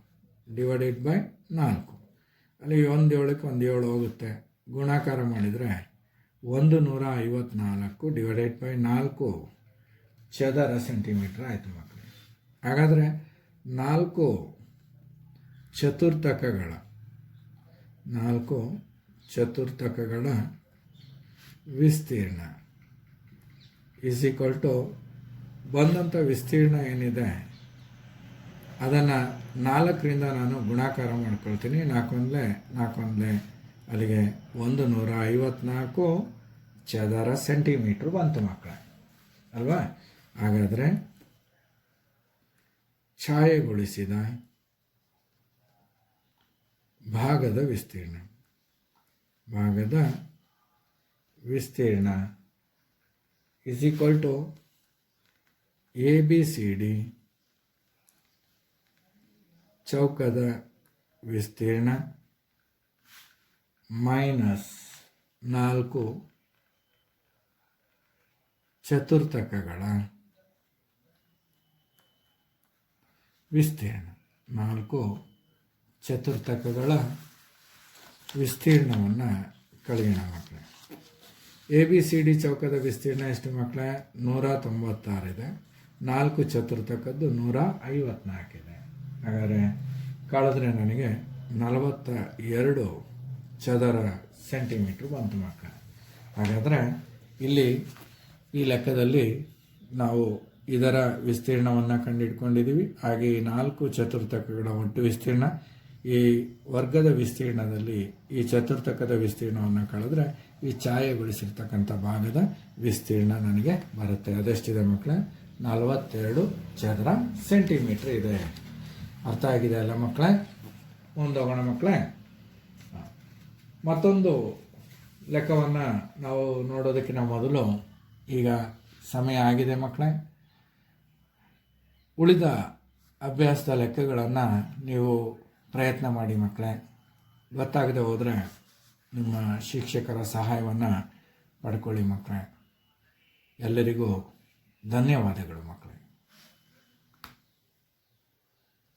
/4. ಅಲ್ಲಿ 1 7ಕ್ಕೆ 1 7 ಹೋಗುತ್ತೆ. ಗುಣಾಕಾರ ಮಾಡಿದರೆ 154 /4 ಚದರ ಸೆಂಟಿಮೀಟರ್ ಆಯಿತು ಮಕ್ಕಳೇ. ಹಾಗಾದರೆ 4 ಚತುರ್ಥಕಗಳ ವಿಸ್ತೀರ್ಣ = ಬಂದಂಥ ವಿಸ್ತೀರ್ಣ ಏನಿದೆ ಅದನ್ನು 4ರಿಂದ ನಾನು ಗುಣಾಕಾರ ಮಾಡ್ಕೊಳ್ತೀನಿ. 4 ಅಲ್ಲಿಗೆ 154 ಚದರ ಸೆಂಟಿಮೀಟ್ರ್ ಬಂತು ಮಕ್ಕಳೇ ಅಲ್ವಾ? ಹಾಗಾದರೆ ಛಾಯೆಗೊಳಿಸಿದ ಭಾಗದ ವಿಸ್ತೀರ್ಣ = ABCD ಚೌಕದ ವಿಸ್ತೀರ್ಣ -4 ಚತುರ್ಥಕಗಳ ವಿಸ್ತೀರ್ಣ. 4 ಚತುರ್ಥಕಗಳ ವಿಸ್ತೀರ್ಣವನ್ನು ಕಳೆಯೋಣ ಮಕ್ಕಳೇ. ABCD ಚೌಕದ ವಿಸ್ತೀರ್ಣ ಎಷ್ಟು ಮಕ್ಕಳೇ? 196 ಇದೆ. 4 ಚತುರ್ಥಕದ್ದು 154 ಇದೆ. ಹಾಗಾದರೆ ಕಳೆದ್ರೆ ನನಗೆ 42 ಚದರ ಸೆಂಟಿಮೀಟ್ರ್ ಬಂತು ಮಕ್ಕಳೇ. ಹಾಗಾದರೆ ಇಲ್ಲಿ ಈ ಲೆಕ್ಕದಲ್ಲಿ ನಾವು ಇದರ ವಿಸ್ತೀರ್ಣವನ್ನು ಕಂಡುಹಿಡ್ಕೊಂಡಿದ್ದೀವಿ. ಹಾಗೆ ಈ 4 ಚತುರ್ಥಕಗಳ ಒಟ್ಟು ವಿಸ್ತೀರ್ಣ, ಈ ವರ್ಗದ ವಿಸ್ತೀರ್ಣದಲ್ಲಿ ಈ ಚತುರ್ಥಕದ ವಿಸ್ತೀರ್ಣವನ್ನು ಕಳೆದ್ರೆ ಈ ಛಾಯೆಗೊಳಿಸಿರ್ತಕ್ಕಂಥ ಭಾಗದ ವಿಸ್ತೀರ್ಣ ನನಗೆ ಬರುತ್ತೆ. ಅದೆಷ್ಟಿದೆ ಮಕ್ಕಳೇ? 42 ಚದರ ಸೆಂಟಿಮೀಟ್ರ್ ಇದೆ. ಅರ್ಥ ಆಗಿದೆ ಅಲ್ಲ ಮಕ್ಕಳೇ? ಮುಂದೋಗೋಣ ಮಕ್ಕಳೇ. ಮತ್ತೊಂದು ಲೆಕ್ಕವನ್ನು ನಾವು ನೋಡೋದಕ್ಕಿಂತ ಮೊದಲು ಈಗ ಸಮಯ ಆಗಿದೆ ಮಕ್ಕಳೇ. ಉಳಿದ ಅಭ್ಯಾಸದ ಲೆಕ್ಕಗಳನ್ನು ನೀವು ಪ್ರಯತ್ನ ಮಾಡಿ ಮಕ್ಕಳೇ. ಗೊತ್ತಾಗದೆ ಹೋದರೆ ನಿಮ್ಮ ಶಿಕ್ಷಕರ ಸಹಾಯವನ್ನು ಪಡ್ಕೊಳ್ಳಿ ಮಕ್ಕಳೇ. ಎಲ್ಲರಿಗೂ ಧನ್ಯವಾದಗಳು ಮಕ್ಕಳೇ.